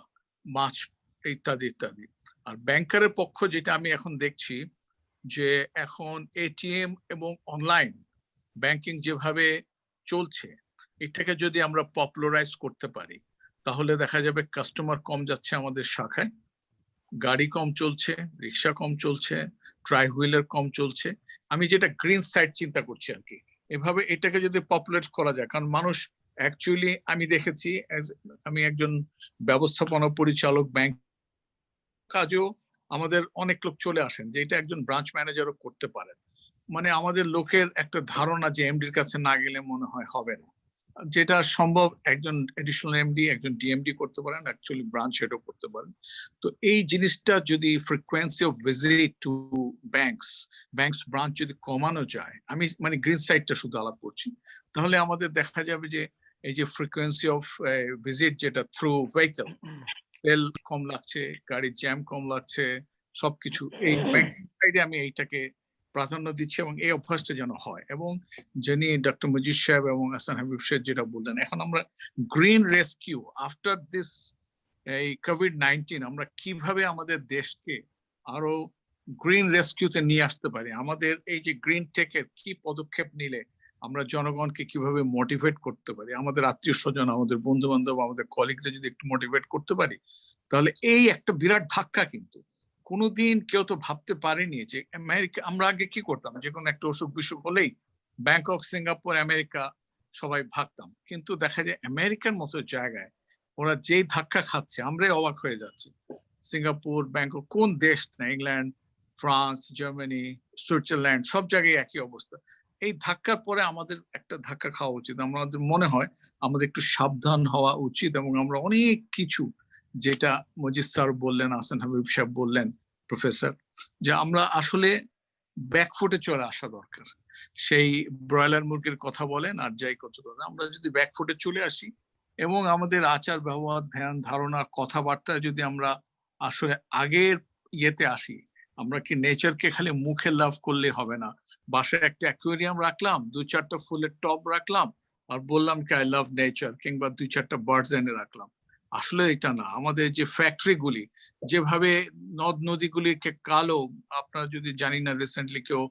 মাছ ইত্যাদি ইত্যাদি। আর ব্যাংকারের পক্ষ যেটা আমি এখন দেখছি যে এখন এটিএম এবং অনলাইন ব্যাংকিং যেভাবে চলছে, এটাকে যদি আমরা পপুলারাইজ করতে পারি তাহলে দেখা যাবে কাস্টমার কম যাচ্ছে আমাদের শাখায়, গাড়ি কম চলছে, রিক্সা কম চলছে, ট্রাই হুইলার কম চলছে। আমি যেটা গ্রিন সাইড চিন্তা করছি আর কি, এভাবে এটাকে যদি পপুলার করা যায়, কারণ মানুষ অ্যাকচুয়ালি আমি দেখেছি, আমি একজন ব্যবস্থাপনা পরিচালক ব্যাংক কাজও আমাদের অনেক লোক চলে আসেন যে এটা একজন ব্রাঞ্চ ম্যানেজারও করতে পারেন। মানে আমাদের লোকের একটা ধারণা যে এমডির কাছে না গেলে মনে হয় হবে না, যেটা সম্ভব একজন এডিশনাল এমডি, একজন ডিএমডি করতে পারেন, অ্যাকচুয়ালি ব্রাঞ্চ হেডও করতে পারেন। তো এই জিনিসটা যদি frequency of visit to banks branch যদি কমানো যায়, আমি মানে গ্রিন সাইডটা শুধু আলাপ করছি, তাহলে আমাদের দেখা যাবে যে এই যে ফ্রিকোয়েন্সি অফ ভিজিট যেটা থ্রু ভেহিকল, তেল কম লাগছে, গাড়ির জ্যাম কম লাগছে, সবকিছু এই ব্যাংকিং সাইডে আমি এইটাকে প্রাধান্য দিচ্ছি এবং এই অভ্যাসটা যেন হয়। এবং যিনি ডক্টর মজিদ সাহেব এবং হাসান হাবিব সাহেব যেটা বললেন, এখন আমরা গ্রিন রেস্কিউ আফটার দিস এই কোভিড-19 আমরা কিভাবে আমাদের দেশকে আরো গ্রিন রেস্কিউতে নিয়ে আসতে পারি, আমাদের এই যে গ্রিন টেকের কি পদক্ষেপ নিলে আমরা জনগণকে কিভাবে মোটিভেট করতে পারি, আমাদের আত্মীয় স্বজন, আমাদের বন্ধু বান্ধব, আমাদের কলিগরা যদি একটু মোটিভেট করতে পারি, তাহলে এই একটা বিরাট ধাক্কা। কিন্তু কোনোদিন কেউ তো ভাবতে পারেনি যে আমেরিকা, আমরা আগে কি করতাম, যে কোনো একটা অসুখ বিসুখ হলেই ব্যাংকক, সিঙ্গাপুর, আমেরিকা সবাই ভাগতাম, কিন্তু দেখা যায় আমেরিকার মতো জায়গায় ওরা যেই ধাক্কা খাচ্ছে আমরাই অবাক হয়ে যাচ্ছি। সিঙ্গাপুর, ব্যাংকক, কোন দেশ না, ইংল্যান্ড, ফ্রান্স, জার্মানি, সুইজারল্যান্ড, সব জায়গায় একই অবস্থা। এই ধাক্কার পরে আমাদের একটা ধাক্কা খাওয়া উচিত। আমাদের মনে হয় আমাদের একটু সাবধান হওয়া উচিত এবং আমরা অনেক কিছু, যেটা মজিদ স্যার বললেন, হাসান হাবিব সাহেব বললেন, প্রফেসর, যে আমরা আসলে ব্যাকফুটে চলে আসা দরকার। সেই ব্রয়লার মুরগির কথা বলেন আর যাই কথা বলেন, আমরা যদি ব্যাকফুটে চলে আসি এবং আমাদের আচার ব্যবহার, ধ্যান ধারণা, কথাবার্তা যদি আমরা আসলে আগের ইয়েতে আসি, আমরা কি নেচারকে খালি মুখে লাভ করলে হবে না, বাসায় একটা অ্যাকুয়ারিয়াম রাখলাম, 2-4টা ফুলের টব রাখলাম আর বললাম কি আই লাভ নেচার, কিংবা 2-4টা বার্ডস এনে রাখলাম, আসলে এটা না। আমাদের যে ফ্যাক্টরি গুলি যেভাবে নদ নদীগুলিকে কালো, আপনারা যদি জানি না রিসেন্টলি কেউ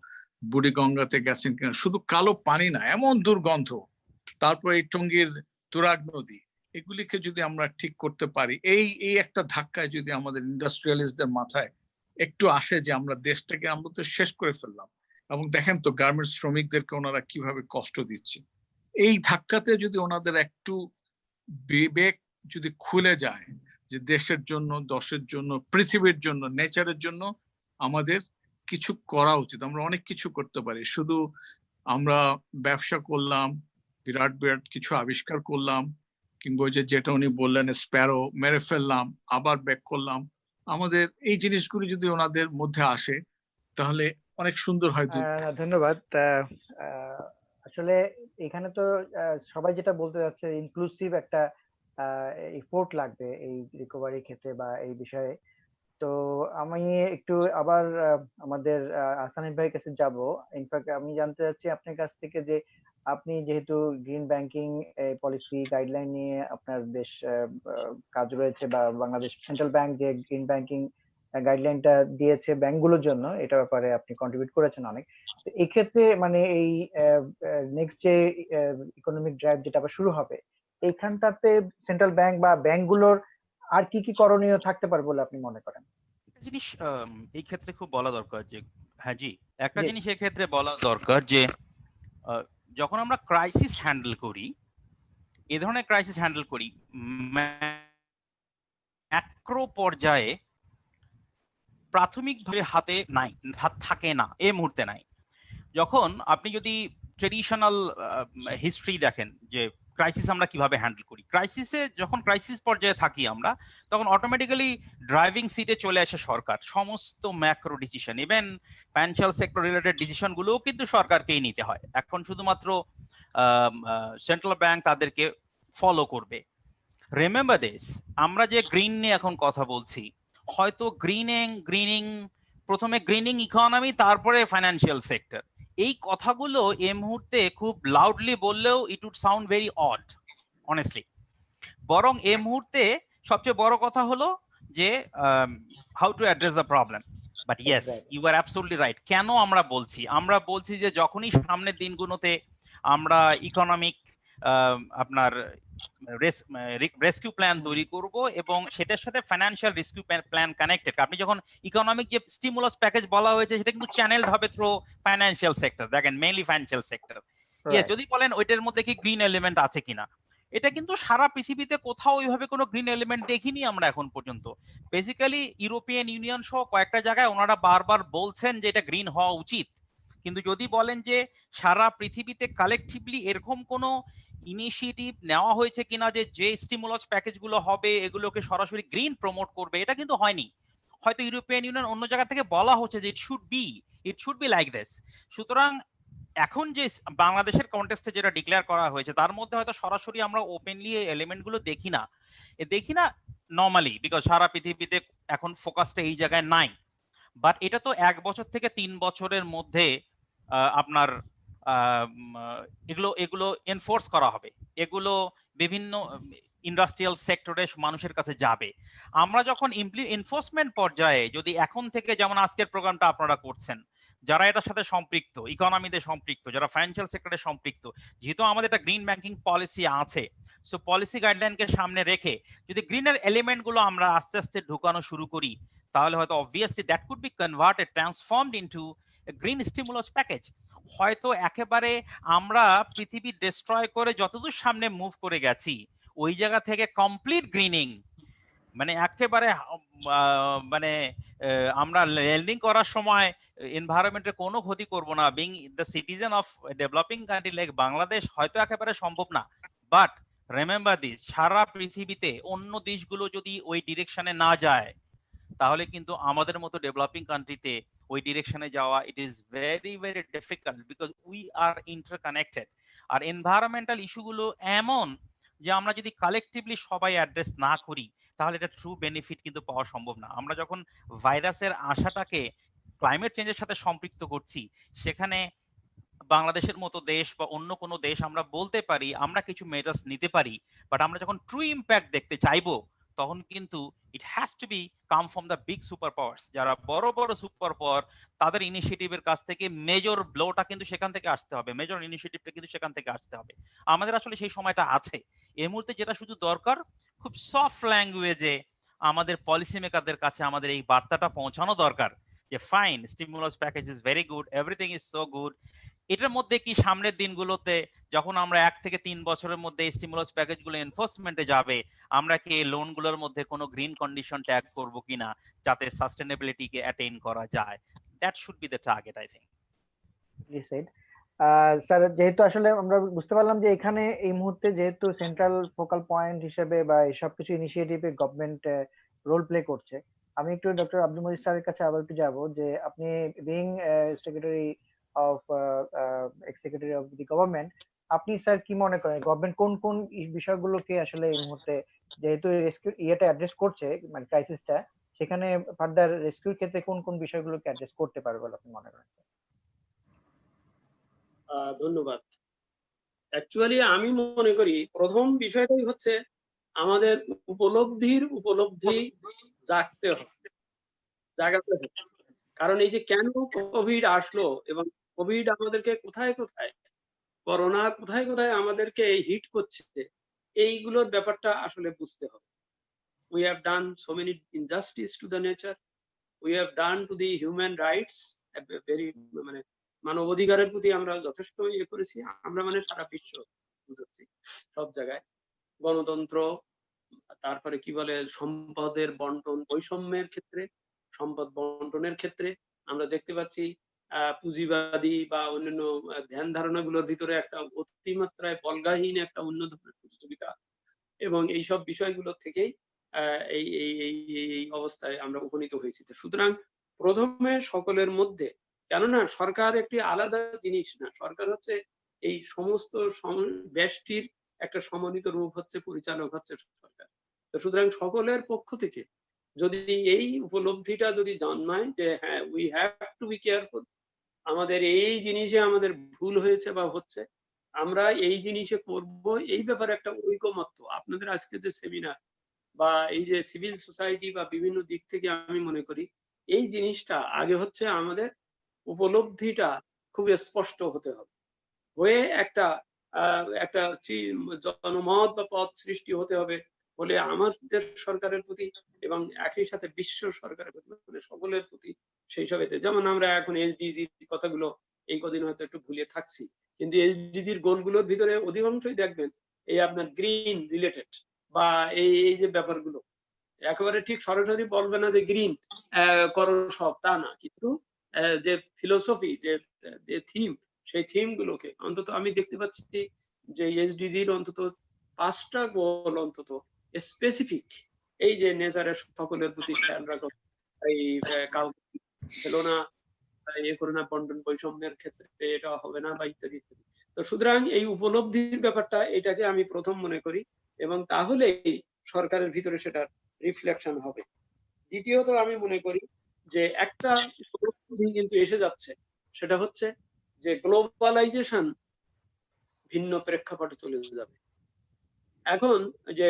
বুড়িগঙ্গাতে গেছেন কিনা, শুধু কালো পানি না, এমন দুর্গন্ধ। তারপর এই টঙ্গীর তুরাগ নদী, এগুলিকে যদি আমরা ঠিক করতে পারি, এই একটা ধাক্কায় যদি আমাদের ইন্ডাস্ট্রিয়ালিস্টদের মাথায় একটু আসে যে আমরা দেশটাকে আমরা তো শেষ করে ফেললাম, এবং দেখেন তো গার্মেন্টস শ্রমিকদেরকে ওনারা কিভাবে কষ্ট দিচ্ছে, এই ধাক্কাতে যদি ওনাদের একটু বিবেক যদি খুলে যায় যে দেশের জন্য, দশের জন্য, পৃথিবীর জন্য, নেচারের জন্য আমাদের কিছু করা উচিত, আমরা অনেক কিছু করতে পারি। শুধু আমরা ব্যবসা করলাম, বিরাট বিরাট কিছু আবিষ্কার করলাম, কিংবা যেটা উনি বললেন স্প্যারো মেরে ফেললাম, আবার ব্যাক করলাম, আমাদের এই জিনিসগুলো যদি ওনাদের মধ্যে আসে তাহলে অনেক সুন্দর হয়। ধন্যবাদ। আসলে এখানে তো সবাই যেটা বলতে যাচ্ছে, ইনক্লুসিভ একটা এফোর্ট লাগবে এই রিকভারির ক্ষেত্রে বা এই বিষয়ে। তো আমি একটু আবার আমাদের আহসান ভাইয়ের কাছে যাব। ইনফ্যাক্ট আমি জানতে চাচ্ছি আপনার কাছ থেকে যে আপনি যেহেতু গ্রিন ব্যাংকিং পলিসি গাইডলাইন নিয়ে আপনার বেশ কাজ রয়েছে, বা বাংলাদেশ সেন্ট্রাল ব্যাংক যে গ্রিন ব্যাংকিং গাইডলাইনটা দিয়েছে ব্যাংকগুলোর জন্য, এটা ব্যাপারে আপনি কন্ট্রিবিউট করেছেন অনেক। তো এই ক্ষেত্রে মানে এই নেক্সট যে ইকোনমিক ড্রাইভ যেটা আবার শুরু হবে, এইখানটাতে সেন্ট্রাল ব্যাংক বা ব্যাংকগুলোর আর কি কি করণীয় থাকতে পারে বলে আপনি মনে করেন? একটা জিনিস এই ক্ষেত্রে খুব বলা দরকার যে, হ্যাঁ জি, একটা জিনিস এই ক্ষেত্রে বলা দরকার যে যখন আমরা ক্রাইসিস হ্যান্ডেল করি, এ ধরনের ক্রাইসিস হ্যান্ডেল করি ম্যাক্রো পর্যায়ে প্রাথমিকভাবে হাত থাকে না, এই মুহূর্তে নাই। যখন আপনি যদি ট্রেডিশনাল হিস্ট্রি দেখেন যে ক্রাইসিস আমরা কিভাবে হ্যান্ডেল করি, যখন ক্রাইসিস পর্যায়ে থাকি আমরা, তখন অটোমেটিক্যালি ড্রাইভিং সিটে চলে আসে সরকার। সমস্ত macro decision, even financial sector related decision গুলোও কিন্তু সরকারকেই নিতে হয়। এখন শুধুমাত্র সেন্ট্রাল ব্যাংক তাদেরকে ফলো করবে। রিমেম্বার দিস, আমরা যে গ্রিন নিয়ে এখন কথা বলছি, হয়তো গ্রিনিং প্রথমে গ্রিনিং ইকোনমি, তারপরে ফাইন্যান্সিয়াল সেক্টর, এই কথাগুলো এই মুহূর্তে খুব লাউডলি বললেও it would sound very odd honestly. বরং এই মুহূর্তে সবচেয়ে বড় কথা হলো যে how to address the problem. But yes, Exactly. You are absolutely right. কেন আমরা বলছি যে যখনই সামনের দিনগুলোতে আমরা ইকোনমিক আপনার রেস্কিউ প্ল্যান তৈরি করব এবং সেটার সাথে ফাইন্যান্সিয়াল রেস্কিউ প্ল্যান কানেক্টেড। আপনি যখন ইকোনমিক যে স্টিমুলাস প্যাকেজ বলা হয়েছে সেটা কিন্তু চ্যানেলড হবে থ্রু ফাইন্যান্সিয়াল সেক্টর, দেখেন mainly financial sector. Yes, Right. যদি বলেন ওইটার মধ্যে কি গ্রিন এলিমেন্ট আছে কিনা, এটা কিন্তু সারা পৃথিবীতে কোথাও ওইভাবে কোনো গ্রিন এলিমেন্ট দেখিনি আমরা এখন পর্যন্ত। বেসিক্যালি ইউরোপিয়ান ইউনিয়ন সহ কয়েকটা জায়গায় ওনারা বারবার বলছেন যে এটা গ্রিন হওয়া উচিত, কিন্তু যদি বলেন যে সারা পৃথিবীতে কালেকটিভলি এরকম কোনো ইনিশিয়েটিভ নেওয়া হয়েছে কিনা যে যে স্টিমুলাস প্যাকেজগুলো হবে এগুলোকে সরাসরি গ্রিন প্রমোট করবে, এটা কিন্তু হয়নি। হয়তো ইউরোপিয়ান ইউনিয়ন অন্য জায়গা থেকে বলা হচ্ছে যে it should be like this. সুতরাং এখন যে বাংলাদেশের কনটেক্সটে যেটা ডিক্লেয়ার করা হয়েছে তার মধ্যে হয়তো সরাসরি আমরা ওপেনলি এই এলিমেন্টগুলো দেখি না নর্মালি, বিকজ সারা পৃথিবীতে এখন ফোকাসটা এই জায়গায় নাই। বাট এটা তো 1 বছর থেকে 3 বছরের মধ্যে আপনার এগুলো এনফোর্স করা হবে, এগুলো বিভিন্ন ইন্ডাস্ট্রিয়াল সেক্টরে মানুষের কাছে যাবে। আমরা যখন এনফোর্সমেন্ট পর্যায়ে যদি এখন থেকে, যেমন আজকের প্রোগ্রামটা আপনারা করছেন, যারা এটার সাথে সম্পৃক্ত, ইকোনমিতে সম্পৃক্ত, যারা ফাইন্যান্সিয়াল সেক্টরে সম্পৃক্ত, যেহেতু আমাদের একটা গ্রিন ব্যাংকিং পলিসি আছে, সো পলিসি গাইডলাইনকে সামনে রেখে যদি গ্রিনের এলিমেন্ট গুলো আমরা আস্তে আস্তে ঢুকানো শুরু করি, তাহলে হয়তো obviously that could be converted, transformed into green stimulus package. হয়তো একেবারে আমরা পৃথিবী ডিস্ট্রয় করে যতদূর সামনে মুভ করে গেছি, ওই জায়গা থেকে কমপ্লিট গ্রিনিং, মানে একেবারে মানে আমরা ল্যান্ডিং করার সময় এনভায়রনমেন্টের কোনো ক্ষতি করব না, being the citizen of developing country like Bangladesh, হয়তো একেবারে সম্ভব না। বাট রিমেম্বার দিস, সারা পৃথিবীতে অন্য দেশগুলো যদি ওই ডিরেকশনে না যায়, তাহলে কিন্তু আমাদের মতো ডেভেলপিং কান্ট্রিতে ওই ডিরেকশনে যাওয়া it is very very difficult, because we are interconnected. আর এনভায়রনমেন্টাল ইস্যুগুলো এমন যে আমরা যদি কালেকটিভলি সবাই অ্যাড্রেস না করি, তাহলে এটা ট্রু বেনিফিট কিন্তু পাওয়া সম্ভব না। আমরা যখন ভাইরাসের আশাটাকে ক্লাইমেট চেঞ্জের সাথে সম্পৃক্ত করছি, সেখানে বাংলাদেশের মতো দেশ বা অন্য কোনো দেশ আমরা বলতে পারি আমরা কিছু মেজার্স নিতে পারি, বাট আমরা যখন ট্রু ইম্প্যাক্ট দেখতে চাইবো, তখন কিন্তু it has to be come from the big superpowers. যারা বড় বড় সুপার পাওয়ার, তাদের ইনিশিয়েটিভের কাছ থেকে মেজর ব্লোটা কিন্তু সেখান থেকে আসতে হবে, মেজর ইনিশিয়েটিভটা কিন্তু সেখান থেকে আসতে হবে। আমাদের আসলে সেই সময়টা আছে। এই মুহূর্তে যেটা শুধু দরকার, খুব সফট ল্যাঙ্গুয়েজে আমাদের পলিসি মেকারদের কাছে আমাদের এই বার্তাটা পৌঁছানো দরকার যে fine, stimulus package is very good, everything is so good. এটার মধ্যে কি সামনের দিনগুলোতে যখন আমরা 1 থেকে 3 বছরের মধ্যে স্টিমুলাস প্যাকেজগুলো এনফোর্সমেন্টে যাবে, আমরা কি এই লোনগুলোর মধ্যে কোনো গ্রিন কন্ডিশন ট্যাগ করব কিনা, যাতে সাস্টেনেবিলিটিকে অ্যাটেইন করা যায়? That should be the target, I think. Sir, যেহেতু আসলে আমরা বুঝতে পারলাম যে এখানে এই মুহূর্তে যেহেতু সেন্ট্রাল ফোকাল পয়েন্ট হিসেবে বা এইসব কিছু ইনিশিয়েটিভে গভর্নমেন্ট রোল প্লে করছে, আমি একটু ডক্টর আব্দুল মজিদ স্যারের কাছে আবার একটু যাবো যে আপনি being secretary of x secretary of the government, আপনি স্যার কি মনে করেন গভর্নমেন্ট কোন কোন বিষয়গুলোকে আসলে এই মুহূর্তে, যেহেতু রেস্কিউ ইয়েটা অ্যাড্রেস করছে, মানে ক্রাইসিসটা, সেখানে ফার্দার রেস্কিউর ক্ষেত্রে কোন কোন বিষয়গুলোকে অ্যাড্রেস করতে পারবে বলে আপনি মনে করেন? ধন্যবাদ। অ্যাকচুয়ালি আমি মনে করি প্রথম বিষয়টাই হচ্ছে আমাদের উপলব্ধি জাগাতে হবে। কারণ এই যে কেন কোভিড আসলো এবং কোভিড আমাদেরকে কোথায় কোথায়, করোনা কোথায় কোথায় আমাদেরকে হিট করছে, এইগুলোর ব্যাপারটা আসলে বুঝতে হবে। We have done so many injustice to the nature. We have done to the human rights very, মানে মানবাধিকারের প্রতি আমরা যথেষ্ট ইয়ে করেছি। আমরা মানে সারা বিশ্ব বুঝাচ্ছি সব জায়গায় গণতন্ত্র, তারপরে কি বলে সম্পদের বন্টন, বৈষম্যের ক্ষেত্রে, সম্পদ বন্টনের ক্ষেত্রে আমরা দেখতে পাচ্ছি পুঁজিবাদী বা অন্যান্য ধ্যান ধারণাগুলোর ভিতরে একটা অতিমাত্রায় বল্গাহীন একটা অন্য ধরনের প্রতিযোগিতা, এবং এইসব বিষয়গুলো থেকেই এই এই এই অবস্থায় আমরা উপনীত হয়েছি। সুতরাং প্রথমে সকলের মধ্যে, কেননা সরকার একটি আলাদা জিনিস না, সরকার হচ্ছে এই সমস্ত ব্যষ্টির একটা সমন্বিত রূপ, হচ্ছে পরিচালক হচ্ছে সরকার। তো সুতরাং সকলের পক্ষ থেকে যদি এই উপলব্ধিটা যদি জন্মায় যে হ্যাঁ, we have to be careful, আমাদের এই জিনিসে আমাদের ভুল হয়েছে বা হচ্ছে, আমরা এই জিনিসে করব, এই ব্যাপারে একটা ঐকমত্য। আপনাদের আজকে যে সেমিনার, বা এই যে সিভিল সোসাইটি বা বিভিন্ন দিক থেকে আমি মনে করি এই জিনিসটা আগে হচ্ছে আমাদের উপলব্ধিটা খুব স্পষ্ট হতে হবে, হয়ে একটা একটা জনমত বা পথ সৃষ্টি হতে হবে বলে আমাদের সরকারের প্রতি এবং একই সাথে বিশ্ব সরকারের প্রতি, মানে সকলের প্রতি সেই সব এতে। যেমন আমরা এখন এসডিজির কথাগুলো এই কদিন হয়তো একটু ভুলে থাকছি, কিন্তু এসডিজির গোলগুলোর ভিতরে অধিকাংশই দেখবেন এই আপনার গ্রিন রিলেটেড বা এই যে ব্যাপারগুলো একেবারে ঠিক সরাসরি বলবে না যে গ্রিন করো সব, তা না, কিন্তু যে ফিলোসফি যে থিম, সেই থিম গুলোকে অন্তত আমি দেখতে পাচ্ছি যে এসডিজির অন্তত 5টা গোল অন্তত স্পেসিফিক, এই যে নেচারের সকলের প্রতি খেয়াল রাখো, এই কাউকে ফেলো না, এ করো না, বন্টন বৈষম্যের ক্ষেত্রে এটা হবে না বা ইত্যাদি ইত্যাদি। তো সুতরাং এই উপলব্ধির ব্যাপারটা এটাকে আমি প্রথম মনে করি, এবং তাহলেই সরকারের ভিতরে সেটা রিফ্লেকশন হবে। দ্বিতীয়ত আমি মনে করি যে একটা পরিস্থিতি কিন্তু এসে যাচ্ছে, সেটা হচ্ছে যে গ্লোবালাইজেশন ভিন্ন প্রেক্ষাপটে চলে যাবে। এখন যে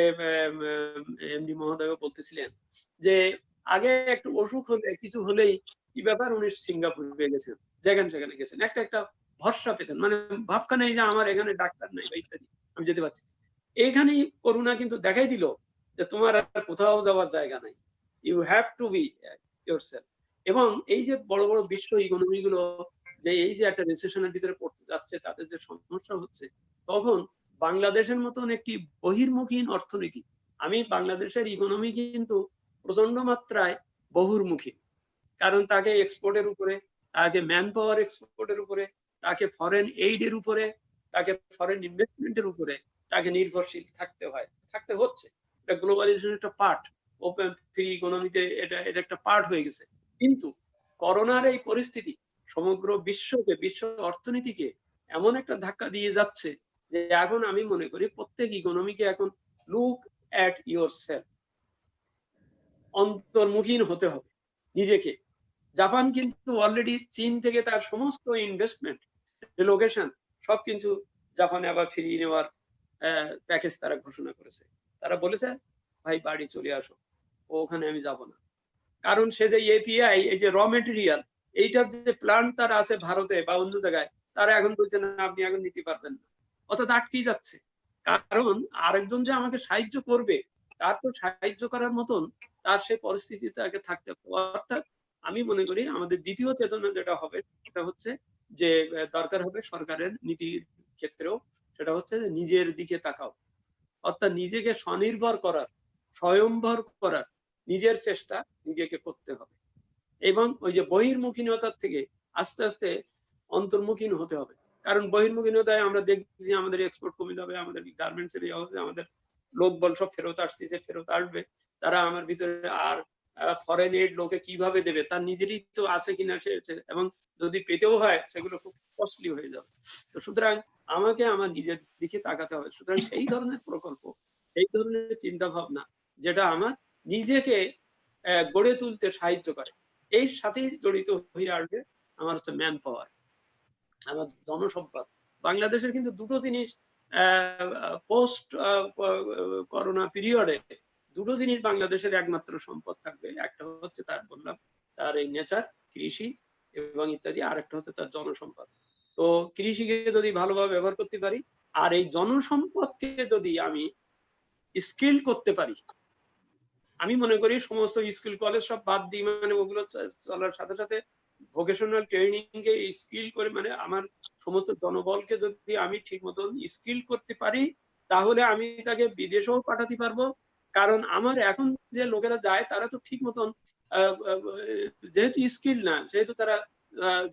এমডি মহোদয় বলতেছিলেন যে আগে একটু অসুখ হলে কিছু হলেই কি ব্যাপার, উনি সিঙ্গাপুরে গেছেন, যেখানে গেছেন একটা ভরসা পেতেন, মানে ভাবকা নেই যে আমার এখানে ডাক্তার নাই বা ইত্যাদি, আমি যেতে পারছি। এইখানেই করোনা কিন্তু দেখাই দিল যে তোমার আর কোথাও যাওয়ার জায়গা নাই, you have to be yourself. এবং এই যে বড় বড় বিশ্ব ইকোনমি গুলো যে এই যে একটা রিসেশনের ভিতরে পড়তে যাচ্ছে, তাদের যে সমস্যা হচ্ছে, তখন বাংলাদেশের মতন একটি বহির্মুখী অর্থনীতি, আমি বাংলাদেশের ইকোনমি কিন্তু প্রচন্ড মাত্রায় বহির্মুখী, কারণ তাকে এক্সপোর্টের উপরে, তাকে ম্যান পাওয়ার এক্সপোর্টের উপরে, তাকে ফরেন এইডের উপরে, তাকে ফরেন ইনভেস্টমেন্টের উপরে তাকে নির্ভরশীল থাকতে হচ্ছে। এটা গ্লোবালাইজেশনের একটা পার্ট, ওপেন ফ্রি ইকোনমিতে এটা একটা পার্ট হয়ে গেছে। কিন্তু করোনার এই পরিস্থিতি সমগ্র বিশ্ব অর্থনীতিকে এমন একটা ধাক্কা দিয়ে যাচ্ছে যে এখন আমি মনে করি প্রত্যেক ইকোনমিকে এখন লুক অ্যাট ইয়োরসেলফ, অন্তর্মুখীন হতে হবে নিজেকে। জাপান কিন্তু অলরেডি চীন থেকে তার সমস্ত ইনভেস্টমেন্ট, রিলোকেশন সব কিন্তু জাপানে আবার ফিরিয়ে নেওয়ার প্যাকেজ তারা ঘোষণা করেছে। তারা বলেছে ভাই বাড়ি চলে আসো, ওখানে আমি যাব না, কারণ সে যে এপিআই, এই যে র মেটেরিয়াল, এইটার যে প্ল্যান্ট তার আছে ভারতে বা অন্য জায়গায়, তারা এখন বলছে না আপনি এখন নিতে পারবেন না, অর্থাৎ আটকেই যাচ্ছে। কারণ আরেকজন যে আমাকে সাহায্য করবে, তার তো সাহায্য করার মতন তার সেই পরিস্থিতি তাকে থাকতে হবে। অর্থাৎ আমি মনে করি আমাদের দ্বিতীয় চেতনা যেটা হবে সেটা হচ্ছে যে দরকার হবে সরকারের নীতির ক্ষেত্রেও, সেটা হচ্ছে নিজের দিকে তাকাও, অর্থাৎ নিজেকে স্বনির্ভর করার, স্বয়ংভর করার নিজের চেষ্টা নিজেকে করতে হবে, এবং ওই যে বহির্মুখীনতার থেকে আস্তে আস্তে অন্তর্মুখীন হতে হবে। কারণ বহির্মুখীনতায় আমরা দেখছি আমাদের এক্সপোর্ট কমে যাবে, আমাদের গার্মেন্টস এর অবস্থা, আমাদের লোক বল সব ফেরত আসবে, তারা আমার ভিতরে আর ফরেন এইড লোকে কিভাবে দেবে, তার নিজেরই তো আছে কিনা সে, এবং যদি পেতেও হয় সেগুলো খুব কস্টলি হয়ে যাবে। তো সুতরাং আমাকে আমার নিজের দিকে তাকাতে হবে। সুতরাং সেই ধরনের প্রকল্প, এই ধরনের চিন্তা ভাবনা যেটা আমার নিজেকে গড়ে তুলতে সাহায্য করে, এই সাথেই জড়িত হয়ে আসবে আমার হচ্ছে ম্যান পাওয়ার, আমার জনসম্পদ। বাংলাদেশের কিন্তু দুটো জিনিস পোস্ট করোনা পিরিয়ডে, দুটো জিনিস বাংলাদেশের একমাত্র সম্পদ থাকবে। একটা হচ্ছে তার বললাম তার এই নেচার, কৃষি এবং ইত্যাদি, আর একটা হচ্ছে তার জনসম্পদ। তো কৃষিকে যদি ভালোভাবে ব্যবহার করতে পারি, আর এই জনসম্পদকে যদি আমি স্কিল করতে পারি, আমি মনে করি সমস্ত স্কিল কলেজ সব বাদ দিই, মানে ওগুলো চলার সাথে সাথে ভোকেশনাল ট্রেনিং কে স্কিল করে, মানে আমার সমস্ত জনবলকে যদি আমি ঠিক মতন স্কিল করতে পারি, তাহলে আমি তাকে বিদেশেও পাঠাতে পারবো। কারণ আমার এখন যে লোকেরা যায় তারা তো ঠিক মতন যেহেতু স্কিল না, সেহেতু তারা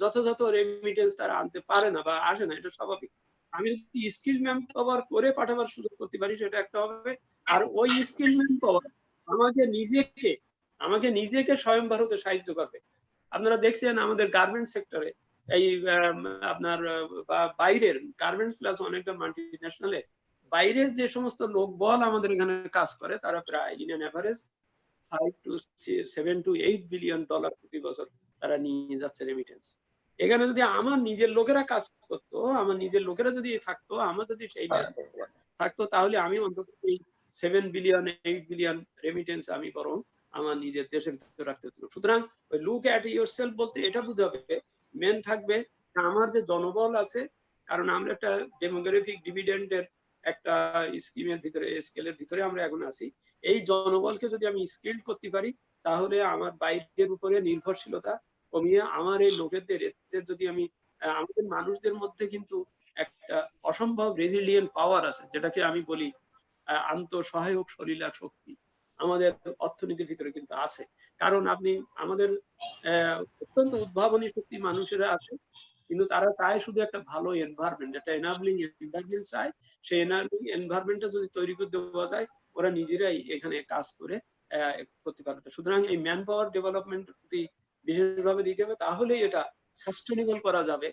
যথাযথ রেমিটেন্স তারা আনতে পারে না বা আসে না, এটা স্বাভাবিক। আমি যদি স্কিল ম্যান পাওয়ার করে পাঠাবার সুযোগ করতে পারি, সেটা একটা হবে। আর ওই স্কিল ম্যান পাওয়ার আমাকে নিজেকে স্বয়ংভর হতে সাহায্য করবে। আপনারা দেখছেন আমাদের গার্মেন্ট সেক্টরে এই আপনার বাইরের গার্মেন্টস প্লাস অনেকটা মাল্টিন্যাশনালে বাইরের যে সমস্ত লোক বল আমাদের এখানে কাজ করে, তারা প্রায় in an average 5 to 7 to 8 billion dollar প্রতি বছর তারা নিয়ে যাচ্ছে রেমিটেন্স। এখানে যদি আমার নিজের লোকেরা কাজ করতো, আমার নিজের লোকেরা যদি থাকতো, আমার যদি সেই থাকতো, তাহলে আমি অন্তত এই 7 বিলিয়ন 8 বিলিয়ন রেমিটেন্স আমি বরং আমার নিজের দেশের ভিতরে রাখতে পারবো। সুতরাং ওই লুক অ্যাট ইয়োরসেলফ বলতে এটা বোঝাবে মেন থাকবে আমার যে জনবল আছে, কারণ আমরা একটা ডেমোগ্রাফিক ডিভিডেন্ডের একটা স্কিমের ভিতরে স্কেলের ভিতরে আমরা এখন আছি। এই জনবলকে যদি আমি স্কিল্ড করতে পারি তাহলে আমার বাইরের উপরে নির্ভরশীলতা কমিয়ে আমার এই লোকেদের যদি আমি আমাদের মানুষদের মধ্যে কিন্তু একটা অসম্ভব রেজিলিয়েন্ট পাওয়ার আছে, যেটাকে আমি বলি আন্তঃসহায়ক সলিলা শক্তি আমাদের অর্থনীতির ভিতরে কিন্তু আছে। কারণ আপনি আমাদের অত্যন্ত উদ্ভাবনী শক্তি মানুষেরা আছে, কিন্তু তারা চায় শুধু একটা ভালো এনভায়রনমেন্ট, একটা এনাবলিং এনভায়রনমেন্ট চায়। সেই এনাবলিং এনভায়রনমেন্টটা যদি তৈরি করে দেওয়া যায়, ওরা নিজেরাই এখানে কাজ করে করতে পারবে। সুতরাং এই ম্যান পাওয়ার ডেভেলপমেন্ট যদি বিশেষভাবে দিতে হবে, তাহলেই এটা সাস্টেনেবল করা যাবে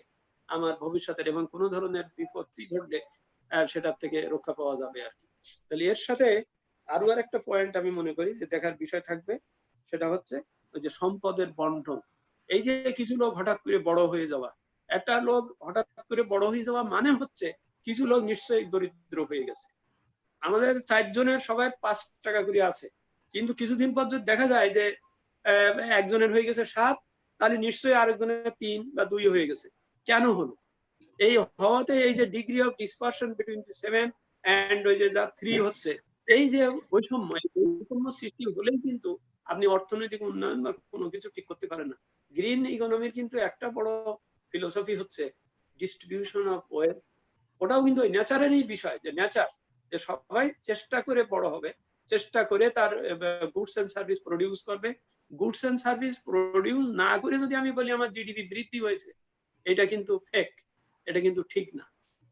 আমার ভবিষ্যতের, এবং কোনো ধরনের বিপত্তি ঘটলে সেটার থেকে রক্ষা পাওয়া যাবে আর কি। তাহলে এর সাথে আরো একটা পয়েন্ট আমি মনে করি যে দেখার বিষয় থাকবে, সেটা হচ্ছে ওই যে সম্পদের বন্টন। এই যে কিছু লোক হঠাৎ করে বড় হয়ে যাওয়া, একটা লোক হঠাৎ করে বড় হয়ে যাওয়া মানে হচ্ছে কিছু লোক নিশ্চয়ই দরিদ্র হয়ে গেছে। আমাদের 4 জনের সবাই 5 টাকা করে আছে, কিন্তু কিছুদিন পর যদি দেখা যায় যে একজনের হয়ে গেছে 7, তাহলে নিশ্চয়ই আরেকজনের 3 বা 2 হয়ে গেছে। কেন হলো? এই হওয়াতে এই যে degree of dispersion between 7 and ওই যে যা 3 হচ্ছে, এই যে বৈষম্য সৃষ্টি হলেই কিন্তু আপনি অর্থনৈতিক উন্নয়ন বা কোনো কিছু ঠিক করতে পারেন না। গ্রিন ইকোনমির কিন্তু একটা বড় ফিলোসফি হচ্ছে ডিস্ট্রিবিউশন অফ ওয়েলথ। ওটাও কিন্তু ওই নেচারেরই বিষয়, যে নেচার, যে সবাই চেষ্টা করে বড় হবে, চেষ্টা করে তার গুডস এন্ড সার্ভিস প্রডিউস করবে। গুডস এন্ড সার্ভিস প্রডিউস না করে যদি আমি বলি আমার জিডিপি বৃদ্ধি হয়েছে, এটা কিন্তু ফেক, এটা কিন্তু ঠিক না।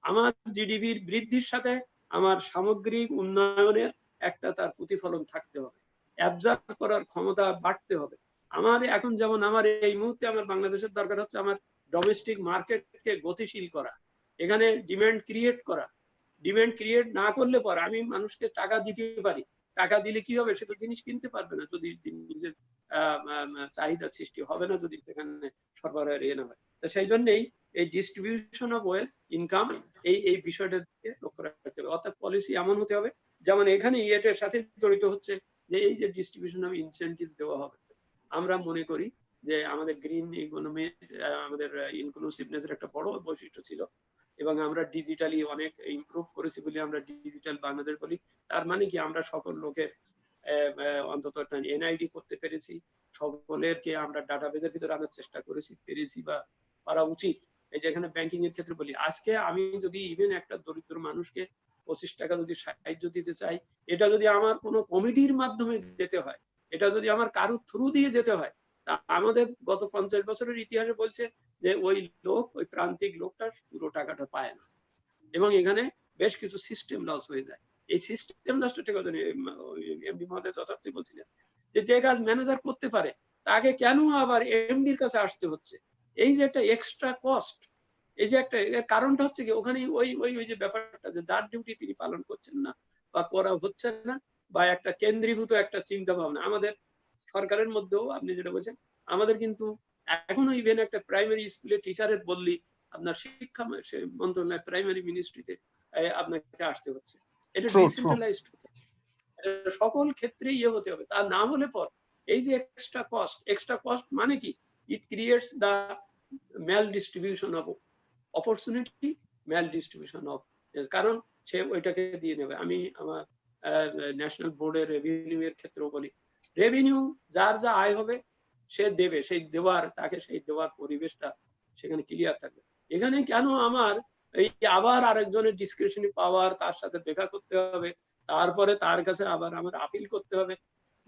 আমার জিডিপির বৃদ্ধির সাথে আমার সামগ্রিক উন্নয়নের একটা তার প্রতিফলন থাকতে হবে, অ্যাবজর্ব করার ক্ষমতা বাড়তে হবে। আমার এখন যেমন আমার এই মুহূর্তে আমার বাংলাদেশের দরকার হচ্ছে আমার ডোমেস্টিক মার্কেটকে গতিশীল করা, এখানে ডিমান্ড ক্রিয়েট করা। ডিমান্ড ক্রিয়েট না করলে পর আমি মানুষকে টাকা দিতে পারি, টাকা দিলে কি হবে? সে তো জিনিস কিনতে পারবে না যদি নিজের চাহিদা সৃষ্টি হবে না, যদি সেখানে সরবরাহের ইয়ে না হয়। তো সেই জন্যই এই ডিস্ট্রিবিউশন অফ ওয়েলথ ইনকাম এই বিষয়টার দিকে লক্ষ্য রাখতে হবে। অর্থাৎ পলিসি এমন হতে হবে যেমন এখানে এটার সাথে জড়িত হচ্ছে যে এই যে ডিস্ট্রিবিউশন অফ ইনসেন্টিভ দেওয়া হবে। আমরা মনে করি যে আমাদের গ্রিন ইকোনমি আমাদের ইনক্লুসিভনেস এর একটা বড় বৈশিষ্ট্য ছিল, এবং আমরা ডিজিটালি অনেক ইমপ্রুভ করেছি বলে আমরা ডিজিটাল বাংলাদেশ বলি। তার মানে কি আমরা সকল লোকের অন্তত একটা এনআইডি করতে পেরেছি, সকলেরকে আমরা ডাটাবেজের ভিতরে আনার চেষ্টা পেরেছি বা পারা উচিত। এই যে এখানে ব্যাংকিং এর ক্ষেত্রে বলি, আজকে আমি যদি ইভেন একটা দরিদ্র মানুষকে 25 টাকা যদি সাহায্য দিতে চাই, এটা যদি আমার কোনো কমিটির মাধ্যমে যেতে হয়, এটা যদি আমার কারো থ্রু দিয়ে যেতে হয়, তা আমাদের গত 50 বছরের ইতিহাসে বলছে যে ওই লোক, ওই প্রান্তিক লোকটা পুরো টাকাটা পায় না, এবং এখানে বেশ কিছু সিস্টেম লস হয়ে যায়। এই সিস্টেম লসটা ঠিক আছে, এমডি মহোদয় যথার্থই বলছিলেন যে কাজ ম্যানেজার করতে পারে তাকে কেন আবার এমডির কাছে আসতে হচ্ছে? এই যে একটা এক্সট্রা কস্ট, এই যে একটা কারণটা হচ্ছে কি ওখানে ওই ওই ওই যে ব্যাপারটা যে যার ডিউটি তিনি পালন করছেন না বা করা হচ্ছে না, বা একটা কেন্দ্রীভূত একটা চিন্তা ভাবনা আমাদের সরকারের মধ্যেও আপনি যেটা বলছেন, আমাদের কিন্তু এখনো ইভেন একটা প্রাইমারি স্কুলে টিচারের বললি আপনার শিক্ষা মন্ত্রণালয় প্রাইমারি মিনিস্ট্রিতে আপনাকে আসতে হচ্ছে। এটা ডিসেন্ট্রালাইজড হতে হবে, সকল ক্ষেত্রে ইয়ে হতে হবে। তা না হলে পর এই যে এক্সট্রা কস্ট মানে কি? It creates the maldistribution of opportunity, maldistribution of, কারণ সে ওইটাকে দিয়ে নেবে। আমি আমার ন্যাশনাল বোর্ডের রেভিনিউ এর ক্ষেত্রেও বলি, রেভিনিউ যার যা আয় হবে সে দেবে, সেই দেওয়ার তাকে সেই দেওয়ার পরিবেশটা সেখানে ক্লিয়ার থাকবে। এখানে কেন আমার এই আবার আরেকজনের ডিসক্রিপশনারি পাওয়ার, তার সাথে দেখা করতে হবে, তারপরে তার কাছে আবার আমার আপিল করতে হবে,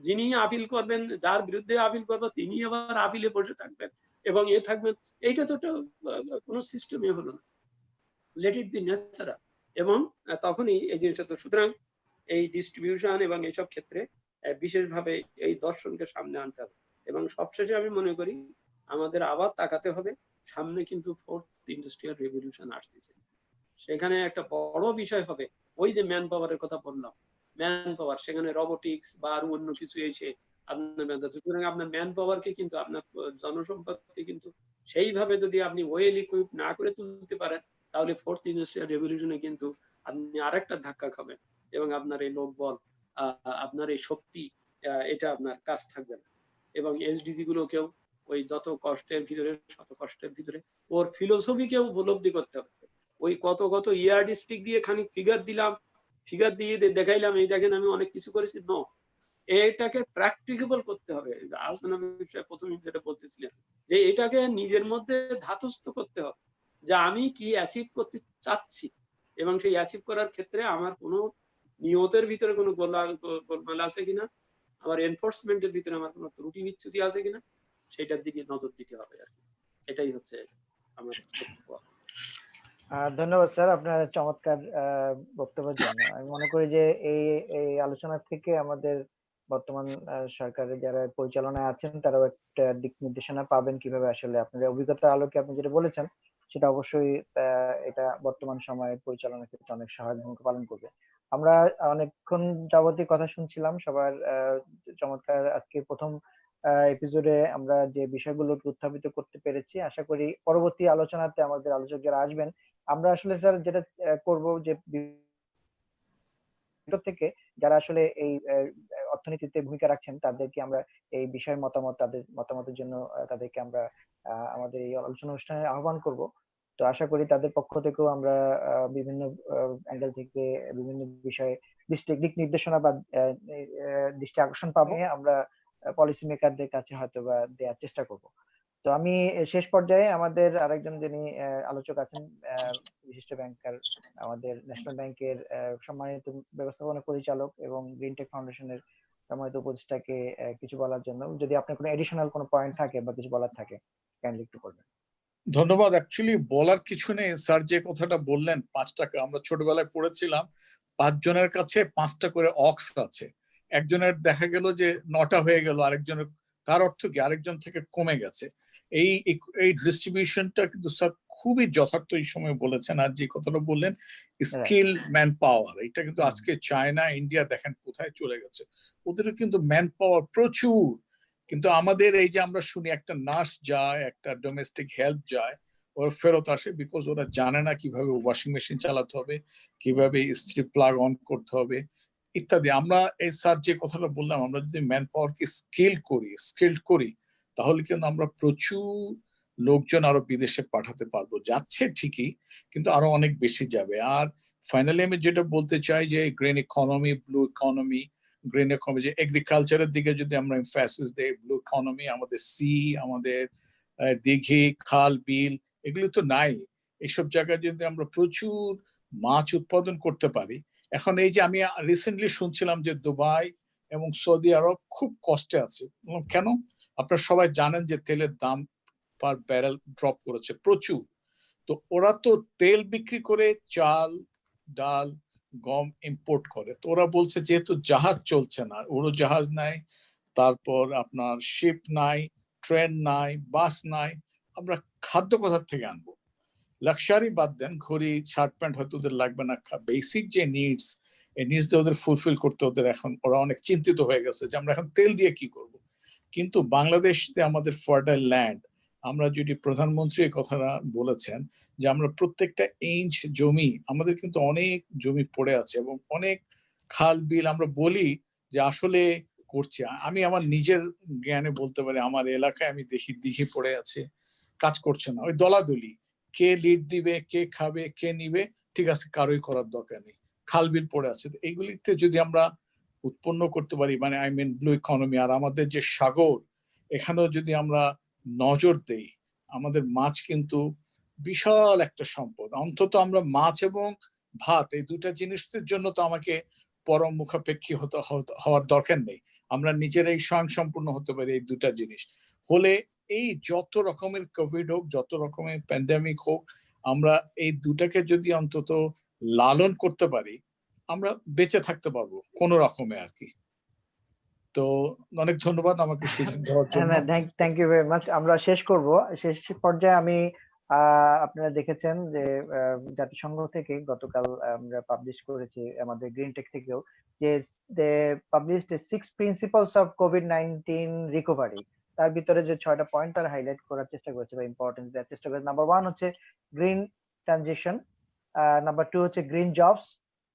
যিনি আপিল করবেন, যার বিরুদ্ধে আপিল করবো তিনি আবার আপিলে বসে থাকবেন এবং এ থাকবেন। এইটা তো কোনো সিস্টেমই হলো না। Let it be natural. এবং তখনই এই জিনিসটা তো, সুতরাং এই ডিস্ট্রিবিউশন এবং এইসব ক্ষেত্রে বিশেষভাবে এই দর্শনকে সামনে আনতে হবে। এবং সবশেষে আমি মনে করি আমাদের আবার তাকাতে হবে, সামনে কিন্তু 4th ইন্ডাস্ট্রিয়াল রেভলিউশন আসতেছে। সেখানে একটা বড় বিষয় হবে ওই যে ম্যান পাওয়ারের কথা বললাম, ম্যান পাওয়ার, সেখানে রোবোটিক্স বা আরো অন্য কিছু এসে আপনার সুতরাং আপনার ম্যান পাওয়ারকে কিন্তু আপনার জনসম্পদকে কিন্তু সেইভাবে যদি আপনি ওয়েল ইকুইপ না করে তুলতে পারেন, তাহলে 4th ইন্ডাস্ট্রিয়াল রেভলিউশনে কিন্তু আপনি আরেকটা ধাক্কা খাবেন এবং আপনার এই লোকবল আপনার এই শক্তি এটা আপনার কাজ থাকবে না। এবং এসডিজি গুলোকেও ওই যত কষ্টের ভিতরে, শত কষ্টের ভিতরে ওর ফিলোসফিকেও উপলব্ধি করতে হবে। ওই কত ইয়ার্ডিস্টিক দিয়ে খানিক ফিগার দিলাম, ফিগার দিয়ে দেখাইলাম এই দেখেন আমি অনেক কিছু করেছি, নো, এটাকে প্র্যাকটিকেবল করতে হবে। আলোচনা বিষয়ে প্রথমে যেটা বলতেছিলেন যে এটাকে নিজের মধ্যে ধাতস্থ করতে হবে যে আমি কি অ্যাচিভ করতে চাচ্ছি, এবং সেই অ্যাচিভ করার ক্ষেত্রে আমার কোনো নিয়তের ভিতরে কোনো গোলমাল আছে কিনা, আমার এনফোর্সমেন্টের ভিতরে আমার কোনো ত্রুটি বিচ্যুতি আছে কিনা, সেটার দিকে নজর দিতে হবে আর কি। এটাই হচ্ছে আমার বক্তব্য। ধন্যবাদ স্যার আপনার চমৎকার বক্তব্যের জন্য। আমি মনে করি যে এই এই আলোচনা থেকে আমাদের বর্তমান সরকারের যারা পরিচালনায় আছেন তারাও একটা দিক নির্দেশনা পাবেন কিভাবে আসলে আপনাদের অভিজ্ঞতার আলোকে আপনি যেটা বলেছেন সেটা অবশ্যই এটা বর্তমান সময়ের পরিচালনার ক্ষেত্রে অনেক সহায়ক ভূমিকা পালন করবে। আমরা অনেকক্ষণ যাবতীয় কথা শুনছিলাম সবার চমৎকার। আজকে প্রথম এপিসোডে আমরা যে বিষয়গুলো উত্থাপিত করতে পেরেছি, আশা করি পরবর্তী আলোচনাতে আমাদের আলোচক যারা আসবেন আমরা আসলে স্যার যেটা করব যে থেকে যারা আসলে এই অর্থনীতিতে ভূমিকা রাখছেন তাদেরকে আমরা এই বিষয়ে মতামত, তাদের মতামতের জন্য তাদেরকে আমরা আমাদের এই আলোচনা অনুষ্ঠানে আহ্বান করব। তো আশা করি তাদের পক্ষ থেকেও আমরা বিভিন্ন অ্যাঙ্গেল থেকে বিভিন্ন বিষয়ে দিক নির্দেশনা বা দৃষ্টি আকর্ষণ পাবো। আমরা পলিসি মেকারদের কাছে হয়তো বা দেওয়ার চেষ্টা করব। তো আমি শেষ পর্যায়ে আমাদের আরেকজন যিনি আলোচক আছেন, বিশিষ্ট ব্যাংকার, আমাদের ন্যাশনাল ব্যাংকের সম্মানিত ব্যবস্থাপনা পরিচালক এবং গ্রিন টেক ফাউন্ডেশনের সম্মানিত উপদেষ্টাকে কিছু বলার জন্য, যদি আপনার কোনো এডিশনাল কোনো পয়েন্ট থাকে বা কিছু বলার থাকে কাইন্ডলি একটু করবেন। ধন্যবাদ। অ্যাকচুয়ালি বলার কিছু নেই স্যার, যে কথাটা বললেন 5 টাকা, আমরা ছোটবেলায় পড়েছিলাম 5 জনের কাছে 5টা করে অক্স আছে, একজনের দেখা গেল যে 9টা হয়ে গেল, আরেকজনের, তার অর্থ কি আরেকজন থেকে কমে গেছে। এই এই ডিস্ট্রিবিউশনটা কিন্তু স্যার খুবই যথার্থ এই সময় বলেছেন। আর যে কথাটা বললেন স্কিল ম্যান পাওয়ার, এটা কিন্তু আজকে চায়না ইন্ডিয়া দেখেন কোথায় চলে গেছে, ওদেরও কিন্তু ম্যান পাওয়ার প্রচুর। কিন্তু আমাদের এই যে আমরা শুনি একটা নার্স যায়, একটা ডোমেস্টিক হেল্প যায়, ওরা ফেরত আসে বিকজ ওরা জানে না কিভাবে ওয়াশিং মেশিন চালাতে হবে, কিভাবে ইস্ত্রি প্লাগ অন করতে হবে ইত্যাদি। আমরা এই স্যার যে কথাটা বললাম, আমরা যদি ম্যান পাওয়ারকে স্কিল্ড করি তাহলে কিন্তু আমরা প্রচুর লোকজন আরো বিদেশে পাঠাতে পারবো। যাচ্ছে ঠিকই, কিন্তু আরো অনেক বেশি যাবে। আর ফাইনালি আমি যেটা বলতে চাই যে green economy, blue economy, green economy, যে এগ্রিকালচারের দিকে যদি আমরা এমফাসিস দেই, ব্লু ইকোনমি, আমাদের সি, আমাদের দিঘি, খাল, বিল, এগুলো তো নাই। এইসব জায়গায় যদি আমরা প্রচুর মাছ উৎপাদন করতে পারি। এখন এই যে আমি রিসেন্টলি শুনছিলাম যে দুবাই এবং সৌদি আরব খুব কষ্টে আছে। কেন? আপনারা সবাই জানেন যে তেলের দাম পার ব্যারেল ড্রপ করেছে প্রচুর। তো ওরা তো তেল বিক্রি করে চাল, ডাল, গম ইম্পোর্ট করে। তো ওরা বলছে যেহেতু জাহাজ চলছে না, উড়োজাহাজ নাই, তারপর আপনার শিপ নাই, ট্রেন নাই, বাস নাই, আমরা খাদ্য কোথা থেকে আনবো? লাক্সারি বাদ দেন, ঘড়ি, শার্ট প্যান্ট হয়তো ওদের লাগবে না, বেসিক যে নিডস, এই নিডস ওদের ফুলফিল করতে ওদের এখন ওরা অনেক চিন্তিত হয়ে গেছে যে আমরা এখন তেল দিয়ে কি করব। কিন্তু বাংলাদেশে আমাদের ফার্টাইল ল্যান্ড, আমরা যদি প্রধানমন্ত্রী এই কথাটা বলেছেন যে আমরা প্রত্যেকটা ইঞ্চ জমি, আমাদের কিন্তু অনেক জমি পড়ে আছে এবং অনেক খাল বিল আমরা বলি যে আসলে করছি। আমি আমার নিজের জ্ঞানে বলতে পারি, আমার এলাকায় আমি দেখি দিঘি পড়ে আছে, কাজ করছে না, ওই দলাদলি, কে লিড দিবে, কে খাবে, কে নিবে, ঠিক আছে, কারোই করার দরকার নেই, খাল বিল পড়ে আছে। এইগুলিতে যদি আমরা উৎপন্ন করতে পারি, মানে আই মিন ব্লু ইকোনমি, আর আমাদের যে সাগর, এখানেও যদি আমরা নজর দেই, আমাদের মাছ কিন্তু বিশাল একটা সম্পদ। অন্তত আমরা মাছ এবং ভাত, এই দুটা জিনিসের জন্য তো আমাকে পরম মুখাপেক্ষী হওয়ার দরকার নেই। আমরা নিজেরাই স্বয়ংসম্পূর্ণ হতে পারি এই দুটা জিনিস হলে। এই যত রকমের কোভিড হোক, যত রকমের প্যান্ডেমিক হোক, আমরা এই দুটাকে যদি অন্তত লালন করতে পারি, আমরা বেঁচে থাকতে পারবো কোনো রকমে আর কি। তো অনেক ধন্যবাদ আমাকে সুযোগ দেওয়ার জন্য। Thank you very much. আমরা শেষ করব। শেষ পর্যায়ে আমি আপনারা দেখেছেন যে জাতিসংঘ থেকে গতকাল আমরা পাবলিশ করেছি, আমাদের গ্রিন টেক থেকেও, যে দে পাবলিশড 6 প্রিন্সিপালস অফ কোভিড-19 রিকভারি। তার ভিতরে যে 6টা পয়েন্ট তারা হাইলাইট করার চেষ্টা করেছে বা ইম্পর্টেন্স দেওয়ার চেষ্টা করেছে। নাম্বার 1 হচ্ছে গ্রিন ট্রানজিশন, নাম্বার 2 হচ্ছে গ্রিন জবস,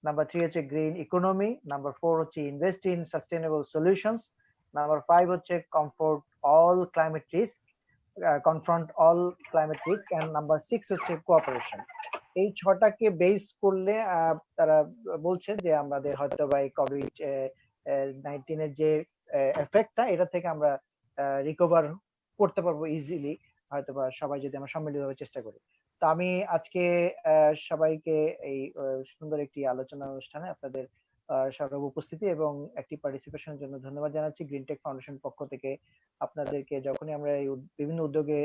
নাম্বার 3 হচ্ছে গ্রিন ইকোনমি, নাম্বার 4 হচ্ছে invest in sustainable solutions, number 5 হচ্ছে comfort all climate risk, confront all climate risk, and number 6 হচ্ছে কোঅপারেশন। এই ছটাকে বেস করলে তারা বলছে যে আমাদের হয়তো বা কোভিড 19 এর যে এফেক্টটা, এটা থেকে আমরা রিকভার করতে পারবো ইজিলি, হয়তো বা সবাই যদি আমরা সম্মিলিতভাবে চেষ্টা করি। তো আমি আজকে সবাইকে এই সুন্দর একটি আলোচনা অনুষ্ঠানে আপনাদের সর্ব উপস্থিতি এবং অ্যাক্টিভ পার্টিসিপেশনের জন্য ধন্যবাদ জানাচ্ছি। গ্রিন টেক ফাউন্ডেশন পক্ষ থেকে আপনাদেরকে যখনই আমরা এই বিভিন্ন উদ্যোগে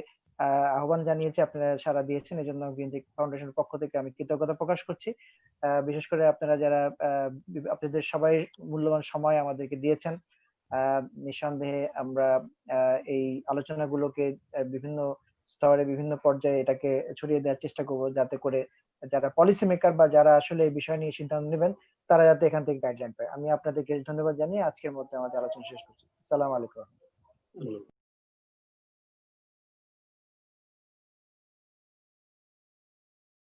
আহ্বান জানিয়েছি, আপনারা সাড়া দিয়েছেন, এই জন্য গ্রিন টেক ফাউন্ডেশনের পক্ষ থেকে আমি কৃতজ্ঞতা প্রকাশ করছি। বিশেষ করে আপনারা যারা আপনাদের সবাই মূল্যবান সময় আমাদেরকে দিয়েছেন। নিঃসন্দেহে আমরা এই আলোচনাগুলোকে বিভিন্ন স্তরে বিভিন্ন পর্যায়ে এটাকে ছড়িয়ে দেওয়ার চেষ্টা করব, যাতে করে যারা পলিসি মেকার বা যারা আসলে এই বিষয় নিয়ে সিদ্ধান্ত নেবেন তারা যাতে এখান থেকে গাইডলাইন পায়। আমি আপনাদেরকে ধন্যবাদ জানিয়ে আজকের মধ্যে আমাদের আলোচনা শেষ করছি। আসসালামু আলাইকুম।